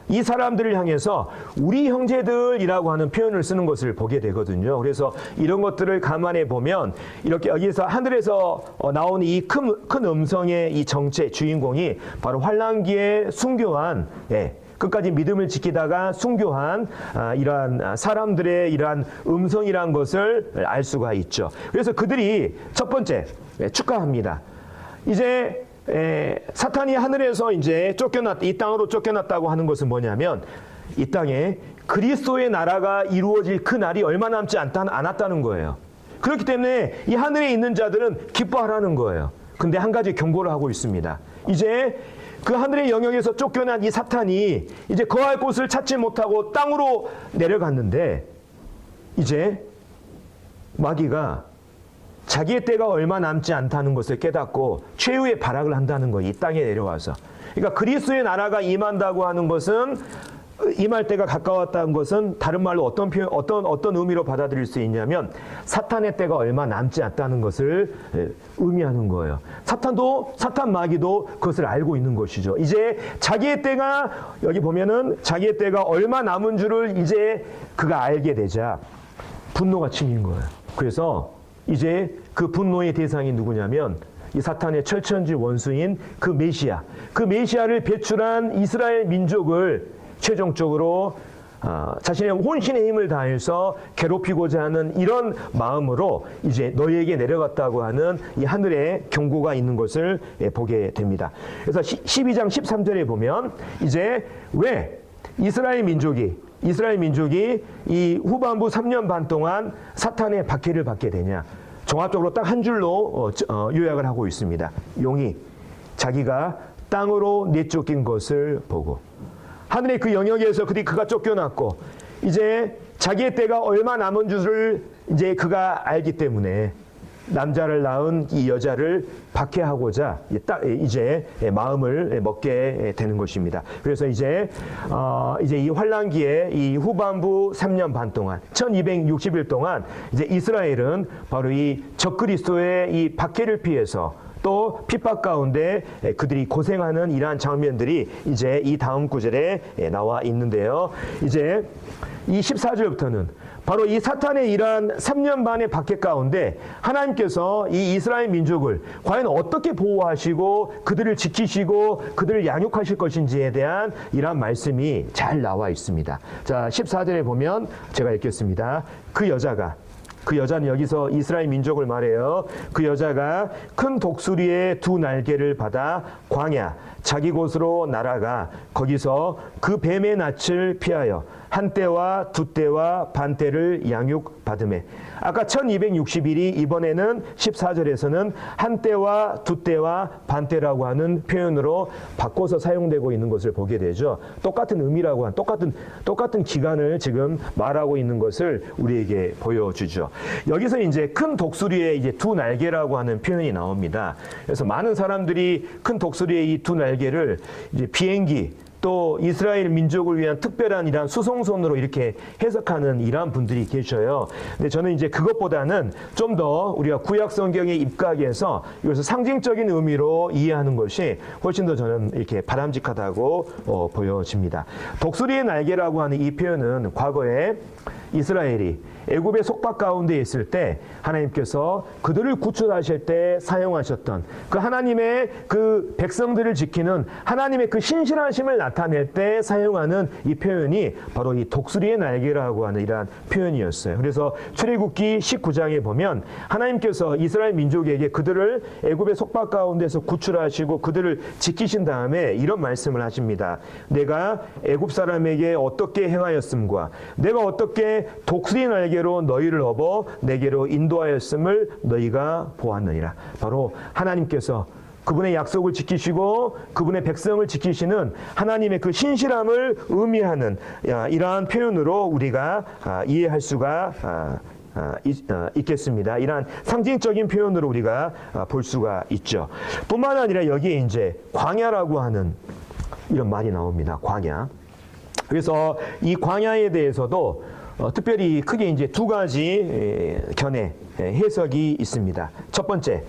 이 사람들을 향해서 우리 형제들이라고 하는 표현을 쓰는 것을 보게 되거든요. 그래서 이런 것들을 감안해 보면 이렇게 여기서 하늘에서 나오는 이 큰 음성의 이 정체 주인공이 바로 환난기에 순교한, 끝까지 믿음을 지키다가 순교한 이러한 사람들의 이러한 음성이란 것을 알 수가 있죠. 그래서 그들이 첫 번째 축하합니다. 이제 사탄이 하늘에서 이제 이 땅으로 쫓겨났다고 하는 것은 뭐냐면, 이 땅에 그리스도의 나라가 이루어질 그 날이 얼마 남지 않았다는 거예요. 그렇기 때문에 이 하늘에 있는 자들은 기뻐하라는 거예요. 근데 한 가지 경고를 하고 있습니다. 이제 그 하늘의 영역에서 쫓겨난 이 사탄이 이제 거할 곳을 찾지 못하고 땅으로 내려갔는데, 이제 마귀가 자기의 때가 얼마 남지 않다는 것을 깨닫고 최후의 발악을 한다는 거예요. 이 땅에 내려와서. 그러니까 그리스도의 나라가 임한다고 하는 것은, 임할 때가 가까웠다는 것은 다른 말로 어떤 의미로 받아들일 수 있냐면, 사탄의 때가 얼마 남지 않다는 것을 의미하는 거예요. 사탄 마귀도 그것을 알고 있는 것이죠. 이제 자기의 때가, 여기 보면은 자기의 때가 얼마 남은 줄을 이제 그가 알게 되자 분노가 치민 거예요. 그래서 이제 그 분노의 대상이 누구냐면, 이 사탄의 철천지 원수인 그 메시아를 배출한 이스라엘 민족을 최종적으로 자신의 혼신의 힘을 다해서 괴롭히고자 하는 이런 마음으로 이제 너희에게 내려갔다고 하는 이 하늘의 경고가 있는 것을 보게 됩니다. 그래서 12장 13절에 보면, 이제 왜 이스라엘 민족이 이 후반부 3년 반 동안 사탄의 박해를 받게 되냐? 종합적으로 딱 한 줄로 요약을 하고 있습니다. 용이 자기가 땅으로 내쫓긴 것을 보고, 하늘의 그 영역에서 그가 쫓겨났고, 이제 자기의 때가 얼마 남은 줄을 이제 그가 알기 때문에 남자를 낳은 이 여자를 박해하고자 이제 마음을 먹게 되는 것입니다. 그래서 이제 이 환난기에 이 후반부 3년 반 동안 1260일 동안 이제 이스라엘은 바로 이 적그리스도의 이 박해를 피해서 또 핍박 가운데 그들이 고생하는 이러한 장면들이 이제 이 다음 구절에 나와 있는데요. 이제 이 14절부터는 바로 이 사탄의 이러한 3년 반의 박해 가운데 하나님께서 이 이스라엘 민족을 과연 어떻게 보호하시고 그들을 지키시고 그들을 양육하실 것인지에 대한 이러한 말씀이 잘 나와 있습니다. 자, 14절에 보면 제가 읽겠습니다. 그 여자가 그 여자는 여기서 이스라엘 민족을 말해요. 그 여자가 큰 독수리의 두 날개를 받아 광야 자기 곳으로 날아가 거기서 그 뱀의 낯을 피하여 한 때와 두 때와 반 때를 양육받으매. 아까 1260일이 이번에는 14절에서는 한 때와 두 때와 반 때라고 하는 표현으로 바꿔서 사용되고 있는 것을 보게 되죠. 똑같은 의미라고 한 똑같은 기간을 지금 말하고 있는 것을 우리에게 보여주죠. 여기서 이제 큰 독수리의 이제 두 날개라고 하는 표현이 나옵니다. 그래서 많은 사람들이 큰 독수리의 이 두 날개를 이제 비행기 또 이스라엘 민족을 위한 특별한 이러한 수송선으로 이렇게 해석하는 이러한 분들이 계셔요. 근데 저는 이제 그것보다는 좀 더 우리가 구약 성경에 입각해서 이것을 상징적인 의미로 이해하는 것이 훨씬 더 저는 이렇게 바람직하다고 보여집니다. 독수리의 날개라고 하는 이 표현은 과거에 이스라엘이 애굽의 속박 가운데 있을 때 하나님께서 그들을 구출하실 때 사용하셨던 그 하나님의 그 백성들을 지키는 하나님의 그 신실하심을 나타낼 때 사용하는 이 표현이 바로 이 독수리의 날개라고 하는 이러한 표현이었어요. 그래서 출애굽기 19장에 보면 하나님께서 이스라엘 민족에게 그들을 애굽의 속박 가운데서 구출하시고 그들을 지키신 다음에 이런 말씀을 하십니다. 내가 애굽 사람에게 어떻게 행하였음과 내가 어떻게 독수리 날개로 너희를 업어 내게로 인도하였음을 너희가 보았느니라. 바로 하나님께서 그분의 약속을 지키시고 그분의 백성을 지키시는 하나님의 그 신실함을 의미하는 이러한 표현으로 우리가 이해할 수가 있겠습니다. 이러한 상징적인 표현으로 우리가 볼 수가 있죠. 뿐만 아니라 여기에 이제 광야라고 하는 이런 말이 나옵니다. 광야. 그래서 이 광야에 대해서도 특별히 크게 이제 두 가지 견해 해석이 있습니다. 첫 번째,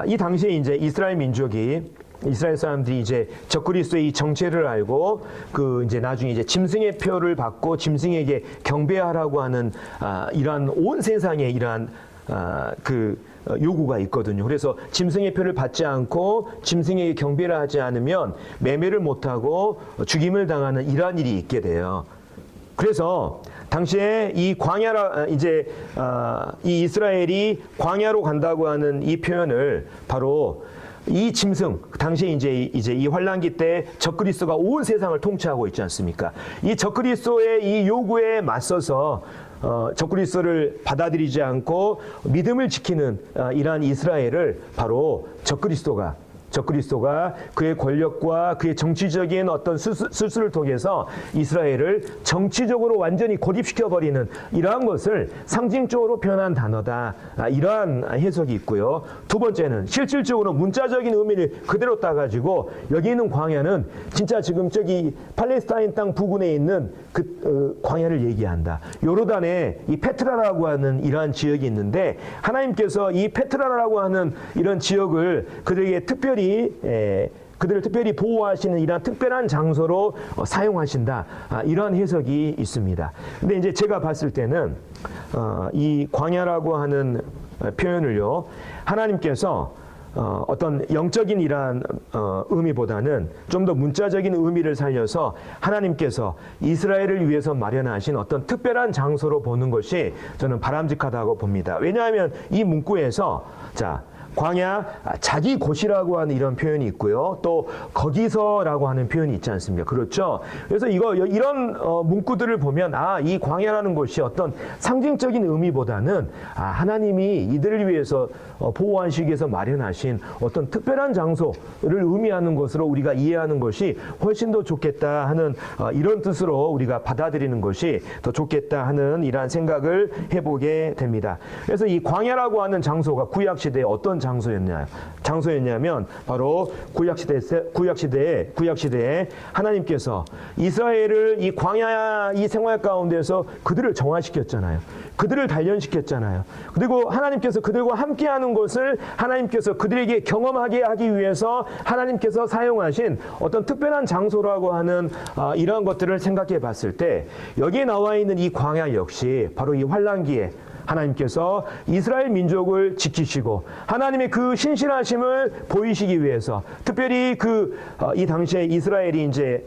이 당시에 이제 이스라엘 민족이 이스라엘 사람들이 이제 적그리스도의 이 정체를 알고 그 이제 나중에 이제 짐승의 표를 받고 짐승에게 경배하라고 하는 이러한 온 세상에 이러한 그 요구가 있거든요. 그래서 짐승의 표를 받지 않고 짐승에게 경배를 하지 않으면 매매를 못하고 죽임을 당하는 이러한 일이 있게 돼요. 그래서 당시에 이 광야라 이제 이 이스라엘이 광야로 간다고 하는 이 표현을 바로 이 짐승 당시에 이제 이 환란기 때 적그리스도가 온 세상을 통치하고 있지 않습니까? 이 적그리스도의 이 요구에 맞서서 적그리스도를 받아들이지 않고 믿음을 지키는 이러한 이스라엘을 바로 적그리스도가 그의 권력과 그의 정치적인 어떤 술수를 통해서 이스라엘을 정치적으로 완전히 고립시켜버리는 이러한 것을 상징적으로 표현한 단어다. 이러한 해석이 있고요. 두 번째는 실질적으로 문자적인 의미를 그대로 따가지고 여기 있는 광야는 진짜 지금 저기 팔레스타인 땅 부근에 있는 그 광야를 얘기한다. 요르단에 이 페트라라고 하는 이러한 지역이 있는데 하나님께서 이 페트라라고 하는 이런 지역을 그들에게 그들을 특별히 보호하시는 이러한 특별한 장소로 사용하신다. 이러한 해석이 있습니다. 근데 이제 제가 봤을 때는 이 광야라고 하는 표현을요, 하나님께서 어떤 영적인 이러한 의미보다는 좀 더 문자적인 의미를 살려서 하나님께서 이스라엘을 위해서 마련하신 어떤 특별한 장소로 보는 것이 저는 바람직하다고 봅니다. 왜냐하면 이 문구에서 광야 자기 곳이라고 하는 이런 표현이 있고요. 또 거기서라고 하는 표현이 있지 않습니까? 그렇죠? 그래서 이런 문구들을 보면 이 광야라는 곳이 어떤 상징적인 의미보다는 하나님이 이들을 위해서 보호하시기 위해서 마련하신 어떤 특별한 장소를 의미하는 것으로 우리가 이해하는 것이 훨씬 더 좋겠다 하는 이런 뜻으로 우리가 받아들이는 것이 더 좋겠다 하는 이러한 생각을 해보게 됩니다. 그래서 이 광야라고 하는 장소가 구약시대에 어떤 장소였냐면 바로 구약시대에 하나님께서 이스라엘을 이 광야 이 생활 가운데서 그들을 정화시켰잖아요. 그들을 단련시켰잖아요. 그리고 하나님께서 그들과 함께하는 것을 하나님께서 그들에게 경험하게 하기 위해서 하나님께서 사용하신 어떤 특별한 장소라고 하는 이러한 것들을 생각해 봤을 때 여기에 나와 있는 이 광야 역시 바로 이 환란기에 하나님께서 이스라엘 민족을 지키시고 하나님의 그 신실하심을 보이시기 위해서 특별히 이 당시에 이스라엘이 이제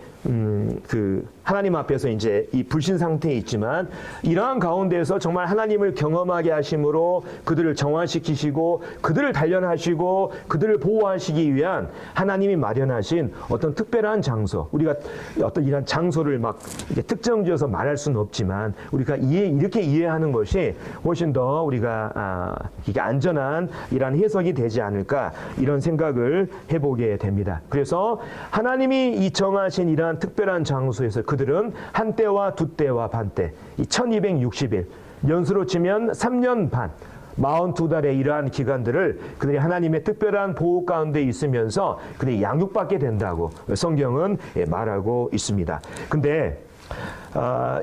하나님 앞에서 이제 이 불신 상태에 있지만 이러한 가운데에서 정말 하나님을 경험하게 하심으로 그들을 정화시키시고 그들을 단련하시고 그들을 보호하시기 위한 하나님이 마련하신 어떤 특별한 장소, 우리가 어떤 이런 장소를 막 특정지어서 말할 수는 없지만 우리가 이렇게 이해하는 것이 훨씬 더 우리가 이게 안전한 이러한 해석이 되지 않을까 이런 생각을 해보게 됩니다. 그래서 하나님이 이 정하신 이러한 특별한 장소에서 그들은 한 때와 두 때와 반 때, 이 1260일, 연수로 치면 3년 반, 42달의 이러한 기간들을 그들이 하나님의 특별한 보호 가운데 있으면서 그들이 양육받게 된다고 성경은 말하고 있습니다. 근데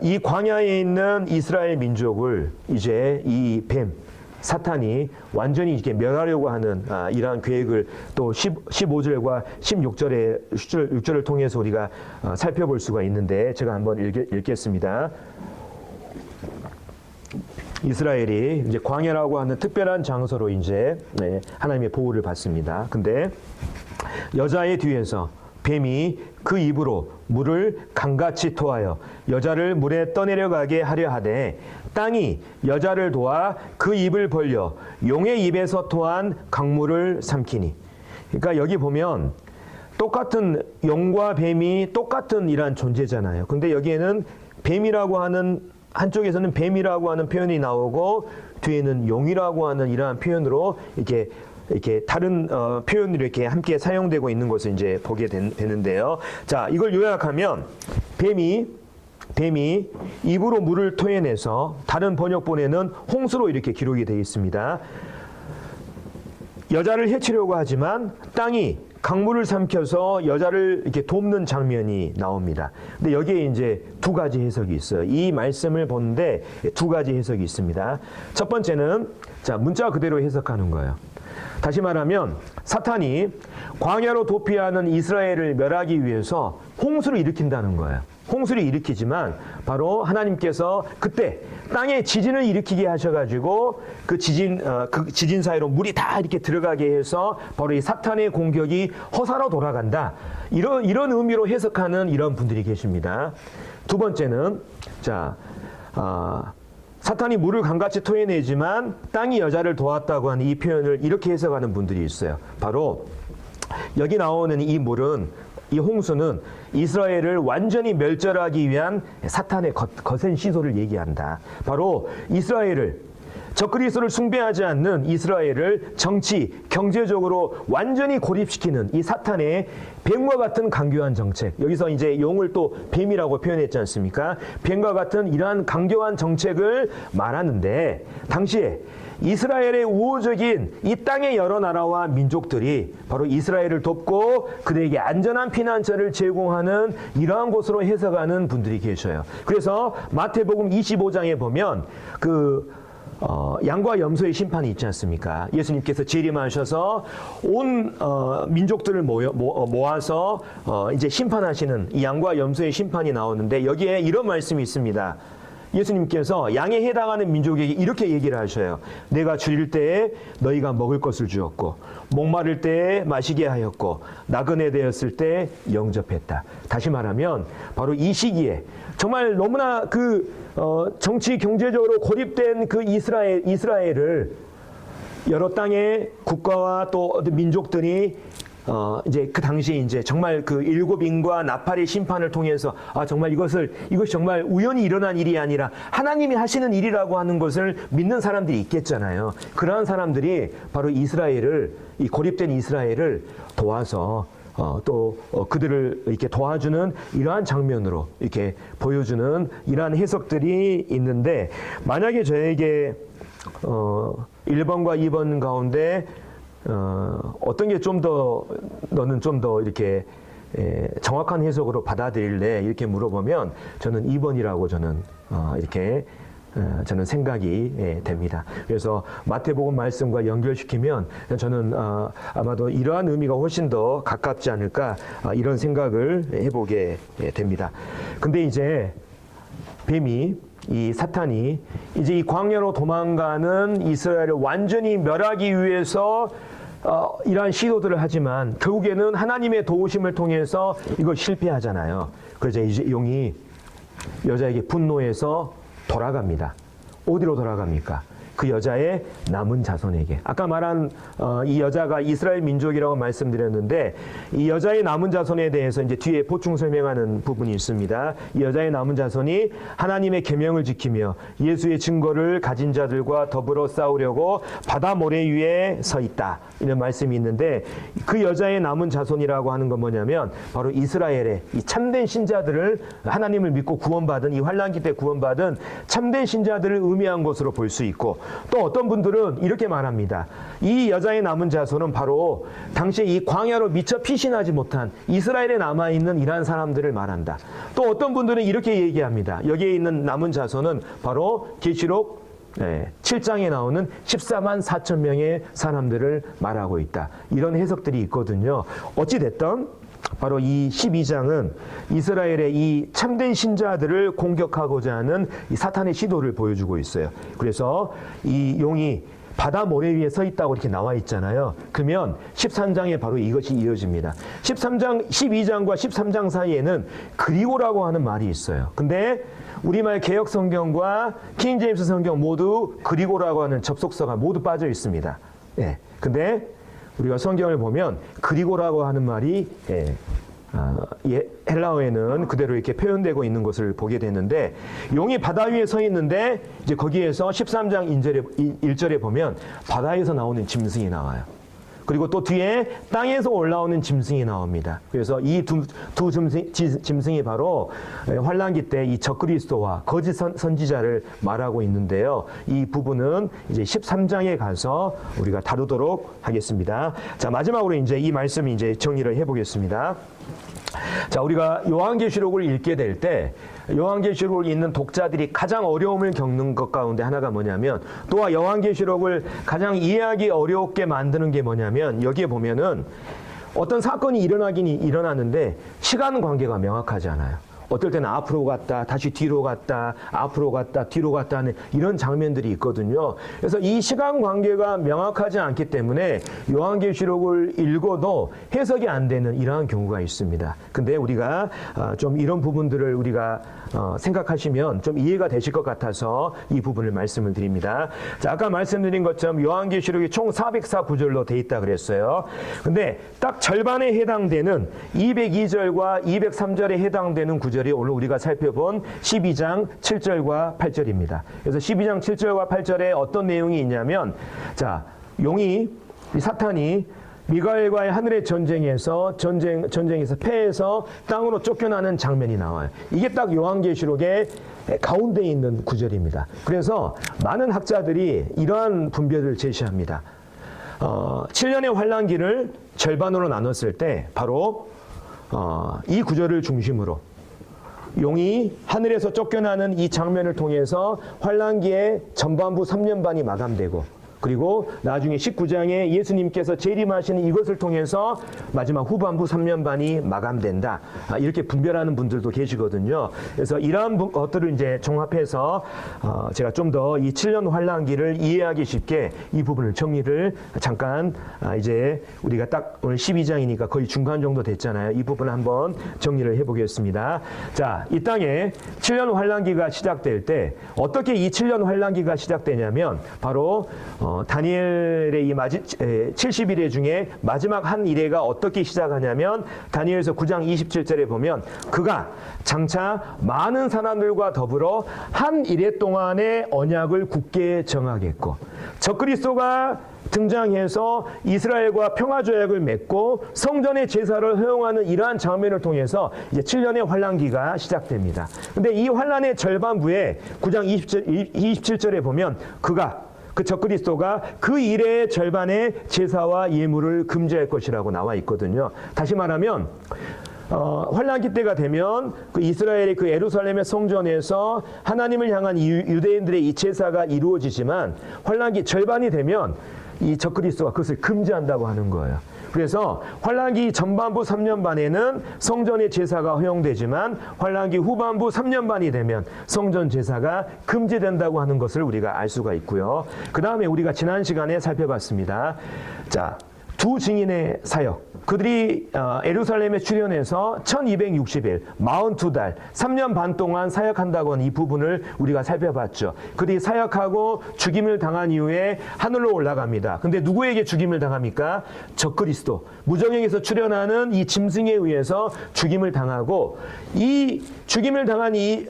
이 광야에 있는 이스라엘 민족을 이제 이 뱀, 사탄이 완전히 이렇게 멸하려고 하는 이러한 계획을 또 15절과 16절을 통해서 우리가 살펴볼 수가 있는데 제가 한번 읽겠습니다. 이스라엘이 이제 광야라고 하는 특별한 장소로 이제 하나님의 보호를 받습니다. 근데 여자의 뒤에서 뱀이 그 입으로 물을 강같이 토하여 여자를 물에 떠내려가게 하려 하되 땅이 여자를 도와 그 입을 벌려 용의 입에서 토한 강물을 삼키니. 그러니까 여기 보면 똑같은 용과 뱀이 똑같은 이러한 존재잖아요. 근데 여기에는 뱀이라고 하는 한쪽에서는 뱀이라고 하는 표현이 나오고 뒤에는 용이라고 하는 이러한 표현으로 이렇게 다른 표현으로 이렇게 함께 사용되고 있는 것을 이제 보게 되는데요. 자, 이걸 요약하면 뱀이 입으로 물을 토해내서 다른 번역본에는 홍수로 이렇게 기록이 되어 있습니다. 여자를 해치려고 하지만 땅이 강물을 삼켜서 여자를 이렇게 돕는 장면이 나옵니다. 근데 여기에 이제 두 가지 해석이 있어요. 이 말씀을 보는데 두 가지 해석이 있습니다. 첫 번째는 자, 문자 그대로 해석하는 거예요. 다시 말하면 사탄이 광야로 도피하는 이스라엘을 멸하기 위해서 홍수를 일으킨다는 거예요. 홍수를 일으키지만 바로 하나님께서 그때 땅에 지진을 일으키게 하셔가지고 그 지진 사이로 물이 다 이렇게 들어가게 해서 바로 이 사탄의 공격이 허사로 돌아간다. 이런 의미로 해석하는 이런 분들이 계십니다. 두 번째는 사탄이 물을 강같이 토해내지만 땅이 여자를 도왔다고 하는 이 표현을 이렇게 해석하는 분들이 있어요. 바로 여기 나오는 이 물은, 이 홍수는 이스라엘을 완전히 멸절하기 위한 사탄의 거센 시도를 얘기한다. 바로 이스라엘을, 적그리스도를 숭배하지 않는 이스라엘을 정치, 경제적으로 완전히 고립시키는 이 사탄의 뱀과 같은 강교한 정책. 여기서 이제 용을 또 뱀이라고 표현했지 않습니까? 뱀과 같은 이러한 강교한 정책을 말하는데 당시에 이스라엘의 우호적인 이 땅의 여러 나라와 민족들이 바로 이스라엘을 돕고 그들에게 안전한 피난처를 제공하는 이러한 곳으로 해석하는 분들이 계셔요. 그래서 마태복음 25장에 보면 양과 염소의 심판이 있지 않습니까? 예수님께서 재림하셔서 온 민족들을 모아서 이제 심판하시는 이 양과 염소의 심판이 나오는데 여기에 이런 말씀이 있습니다. 예수님께서 양에 해당하는 민족에게 이렇게 얘기를 하셔요. 내가 줄일 때에 너희가 먹을 것을 주었고 목마를 때에 마시게 하였고 나그네 되었을 때 영접했다. 다시 말하면 바로 이 시기에 정말 너무나 정치 경제적으로 고립된 그 이스라엘을 여러 땅의 국가와 또 민족들이 이제 그 당시에 이제 정말 그 일곱 인과 나팔의 심판을 통해서 정말 이것이 정말 우연히 일어난 일이 아니라 하나님이 하시는 일이라고 하는 것을 믿는 사람들이 있겠잖아요. 그러한 사람들이 바로 이 고립된 이스라엘을 도와서 그들을 이렇게 도와주는 이러한 장면으로 이렇게 보여주는 이러한 해석들이 있는데 만약에 저에게 1번과 2번 가운데 어떤 게 너는 좀 더 이렇게 정확한 해석으로 받아들일래? 이렇게 물어보면 저는 2번이라고 저는 생각이 됩니다. 그래서 마태복음 말씀과 연결시키면 저는 아마도 이러한 의미가 훨씬 더 가깝지 않을까 이런 생각을 해보게 됩니다. 근데 이제 뱀이 이 사탄이 이제 이 광야로 도망가는 이스라엘을 완전히 멸하기 위해서 이러한 시도들을 하지만 결국에는 하나님의 도우심을 통해서 이걸 실패하잖아요. 그래서 이제 용이 여자에게 분노해서 돌아갑니다. 어디로 돌아갑니까? 그 여자의 남은 자손에게. 아까 말한 이 여자가 이스라엘 민족이라고 말씀드렸는데 이 여자의 남은 자손에 대해서 이제 뒤에 보충 설명하는 부분이 있습니다. 이 여자의 남은 자손이 하나님의 계명을 지키며 예수의 증거를 가진 자들과 더불어 싸우려고 바다 모래 위에 서 있다. 이런 말씀이 있는데 그 여자의 남은 자손이라고 하는 건 뭐냐면 바로 이스라엘의 이 참된 신자들을 하나님을 믿고 구원받은 이 환란기 때 구원받은 참된 신자들을 의미한 것으로 볼 수 있고 또 어떤 분들은 이렇게 말합니다. 이 여자의 남은 자손은 바로 당시에 이 광야로 미처 피신하지 못한 이스라엘에 남아있는 이러한 사람들을 말한다. 또 어떤 분들은 이렇게 얘기합니다. 여기에 있는 남은 자손은 바로 계시록 7장에 나오는 14만 4천 명의 사람들을 말하고 있다. 이런 해석들이 있거든요. 어찌됐든 바로 이 12장은 이스라엘의 이 참된 신자들을 공격하고자 하는 이 사탄의 시도를 보여주고 있어요. 그래서 이 용이 바다 모래 위에 서 있다고 이렇게 나와 있잖아요. 그러면 13장에 바로 이것이 이어집니다. 12장과 13장 사이에는 그리고라고 하는 말이 있어요. 근데 우리말 개역 성경과 킹 제임스 성경 모두 그리고라고 하는 접속사가 모두 빠져 있습니다. 근데 우리가 성경을 보면 그리고라고 하는 말이 헬라어에는 그대로 이렇게 표현되고 있는 것을 보게 되는데 용이 바다 위에 서 있는데 이제 거기에서 13장 1절에 보면 바다에서 나오는 짐승이 나와요. 그리고 또 뒤에 땅에서 올라오는 짐승이 나옵니다. 그래서 이 두 짐승이 바로 환란기 때 이 적그리스도와 거짓 선지자를 말하고 있는데요. 이 부분은 이제 13장에 가서 우리가 다루도록 하겠습니다. 자, 마지막으로 이제 이 말씀 이제 정리를 해보겠습니다. 자, 우리가 요한계시록을 읽게 될 때 요한계시록을 읽는 독자들이 가장 어려움을 겪는 것 가운데 하나가 뭐냐면 또한 요한계시록을 가장 이해하기 어렵게 만드는 게 뭐냐면 여기에 보면은 어떤 사건이 일어나긴 일어나는데 시간 관계가 명확하지 않아요. 어떨 때는 앞으로 갔다 다시 뒤로 갔다 앞으로 갔다 뒤로 갔다 하는 이런 장면들이 있거든요. 그래서 이 시간 관계가 명확하지 않기 때문에 요한계시록을 읽어도 해석이 안 되는 이러한 경우가 있습니다. 근데 우리가 좀 이런 부분들을 우리가 생각하시면 좀 이해가 되실 것 같아서 이 부분을 말씀을 드립니다. 자, 아까 말씀드린 것처럼 요한계시록이 총 404구절로 돼 있다 그랬어요. 근데 딱 절반에 해당되는 202절과 203절에 해당되는 구절이 오늘 우리가 살펴본 12장 7절과 8절입니다. 그래서 12장 7절과 8절에 어떤 내용이 있냐면 자, 용이 사탄이 미가엘과의 하늘의 전쟁에서 패해서 땅으로 쫓겨나는 장면이 나와요. 이게 딱 요한계시록의 가운데 있는 구절입니다. 그래서 많은 학자들이 이러한 분별을 제시합니다. 7년의 환란기를 절반으로 나눴을 때 바로 이 구절을 중심으로 용이 하늘에서 쫓겨나는 이 장면을 통해서 환란기의 전반부 3년 반이 마감되고 그리고 나중에 19장에 예수님께서 재림하시는 이것을 통해서 마지막 후반부 3년 반이 마감된다. 이렇게 분별하는 분들도 계시거든요. 그래서 이러한 것들을 이제 종합해서 제가 좀 더 이 7년 환란기를 이해하기 쉽게 이 부분을 정리를 잠깐 이제 우리가 딱 오늘 12장이니까 거의 중간 정도 됐잖아요. 이 부분을 한번 정리를 해보겠습니다. 자, 이 땅에 7년 환란기가 시작될 때 어떻게 이 7년 환란기가 시작되냐면 바로 다니엘의 이 70일의 중에 마지막 한 일회가 어떻게 시작하냐면 다니엘서 9장 27절에 보면 그가 장차 많은 사람들과 더불어 한 일회 동안의 언약을 굳게 정하겠고 적그리스도가 등장해서 이스라엘과 평화조약을 맺고 성전의 제사를 허용하는 이러한 장면을 통해서 이제 7년의 환란기가 시작됩니다. 근데 이 환란의 절반부에 9장 27절에 보면 그 적그리스도가 그 일의 절반의 제사와 예물을 금지할 것이라고 나와 있거든요. 다시 말하면 환란기 때가 되면 그 이스라엘의 그 예루살렘의 성전에서 하나님을 향한 유대인들의 이 제사가 이루어지지만 환란기 절반이 되면 이 적그리스도가 그것을 금지한다고 하는 거예요. 그래서 환란기 전반부 3년 반에는 성전의 제사가 허용되지만 환란기 후반부 3년 반이 되면 성전 제사가 금지된다고 하는 것을 우리가 알 수가 있고요. 그 다음에 우리가 지난 시간에 살펴봤습니다. 자, 두 증인의 사역. 그들이 예루살렘에 출현해서 1260일, 42달, 3년 반 동안 사역한다고 하는 이 부분을 우리가 살펴봤죠. 그들이 사역하고 죽임을 당한 이후에 하늘로 올라갑니다. 근데 누구에게 죽임을 당합니까? 적그리스도. 무정에게서 출현하는 이 짐승에 의해서 죽임을 당하고 이 죽임을 당한 이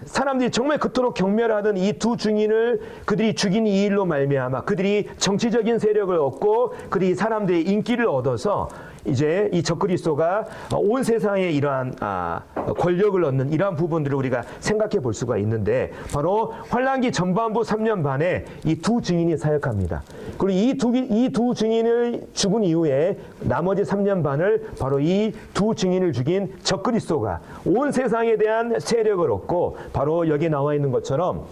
사람들이 정말 그토록 경멸하던 이 두 증인을 그들이 죽인 이 일로 말미암아 그들이 정치적인 세력을 얻고 그들이 사람들의 인기를 얻어서 이제 이 적그리스도가 온 세상에 이러한 권력을 얻는 이러한 부분들을 우리가 생각해 볼 수가 있는데 바로 환란기 전반부 3년 반에 이 두 증인이 사역합니다. 그리고 이 두 증인을 죽은 이후에 나머지 3년 반을 바로 이 두 증인을 죽인 적그리스도가 온 세상에 대한 세력을 얻고 바로 여기 나와 있는 것처럼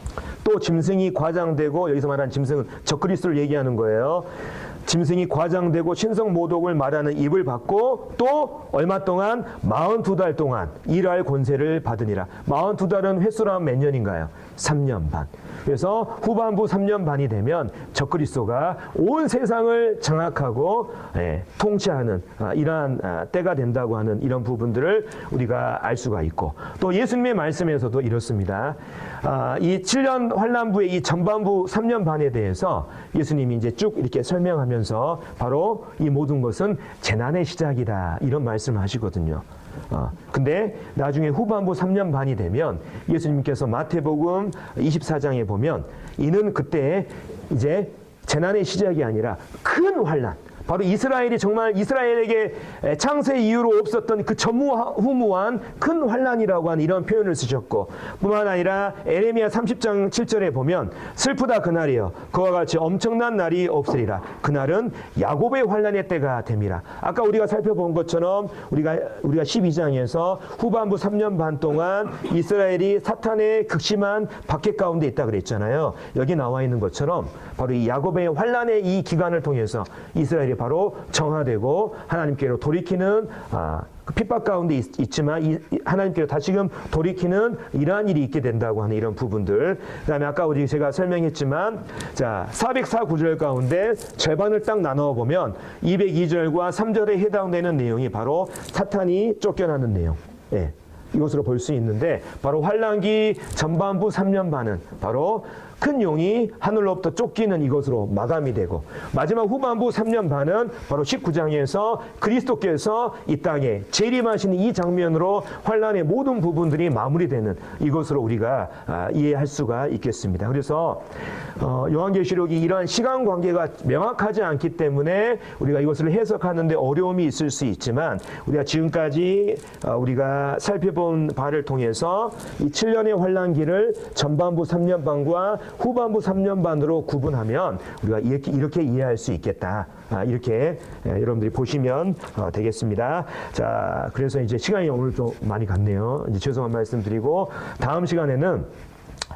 또 짐승이 과장되고 여기서 말하는 짐승은 적그리스도를 얘기하는 거예요. 짐승이 과장되고 신성 모독을 말하는 입을 받고 또 얼마 동안 42달 동안 일할 권세를 받으니라. 42달은 횟수로 하면 몇 년인가요? 3년 반. 그래서 후반부 3년 반이 되면 적그리스도가 온 세상을 장악하고 통치하는 이러한 때가 된다고 하는 이런 부분들을 우리가 알 수가 있고 또 예수님의 말씀에서도 이렇습니다. 이 7년 환란부의 이 전반부 3년 반에 대해서 예수님이 이제 쭉 이렇게 설명하면서 바로 이 모든 것은 재난의 시작이다 이런 말씀을 하시거든요. 근데 나중에 후반부 3년 반이 되면 예수님께서 마태복음 24장에 보면 이는 그때 이제 재난의 시작이 아니라 큰 환란, 바로 이스라엘이 정말 이스라엘에게 창세 이후로 없었던 그 전무후무한 큰 환란이라고 하는 이런 표현을 쓰셨고 뿐만 아니라 에레미야 30장 7절에 보면 슬프다 그날이여 그와 같이 엄청난 날이 없으리라 그날은 야곱의 환란의 때가 됨이라. 아까 우리가 살펴본 것처럼 우리가 12장에서 후반부 3년 반 동안 이스라엘이 사탄의 극심한 박해 가운데 있다 그랬잖아요. 여기 나와 있는 것처럼 바로 이 야곱의 환란의 이 기간을 통해서 이스라엘이 바로 정화되고 하나님께로 돌이키는 그 핍박 가운데 있지만 하나님께로 다시금 돌이키는 이러한 일이 있게 된다고 하는 이런 부분들. 그다음에 아까 제가 설명했지만 자 404구절 가운데 절반을 딱 나누어 보면 202절과 3절에 해당되는 내용이 바로 사탄이 쫓겨나는 내용. 예. 이것으로 볼 수 있는데 바로 환란기 전반부 3년 반은 바로 큰 용이 하늘로부터 쫓기는 이것으로 마감이 되고 마지막 후반부 3년 반은 바로 19장에서 그리스도께서 이 땅에 재림하시는 이 장면으로 환란의 모든 부분들이 마무리되는 이것으로 우리가 이해할 수가 있겠습니다. 그래서 요한계시록이 이러한 시간 관계가 명확하지 않기 때문에 우리가 이것을 해석하는 데 어려움이 있을 수 있지만 우리가 지금까지 우리가 살펴본 바를 통해서 이 7년의 환란기를 전반부 3년 반과 후반부 3년 반으로 구분하면 우리가 이렇게 이해할 수 있겠다. 이렇게 여러분들이 보시면 되겠습니다. 자, 그래서 이제 시간이 오늘 좀 많이 갔네요. 이제 죄송한 말씀 드리고 다음 시간에는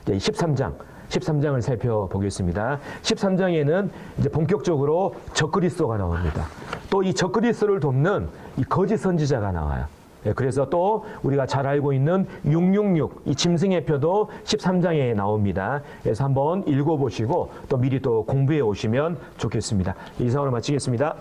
13장을 살펴보겠습니다. 13장에는 이제 본격적으로 적그리스도가 나옵니다. 또 이 적그리스도를 돕는 이 거짓 선지자가 나와요. 그래서 또 우리가 잘 알고 있는 666, 이 짐승의 표도 13장에 나옵니다. 그래서 한번 읽어보시고 또 미리 또 공부해 오시면 좋겠습니다. 이상으로 마치겠습니다.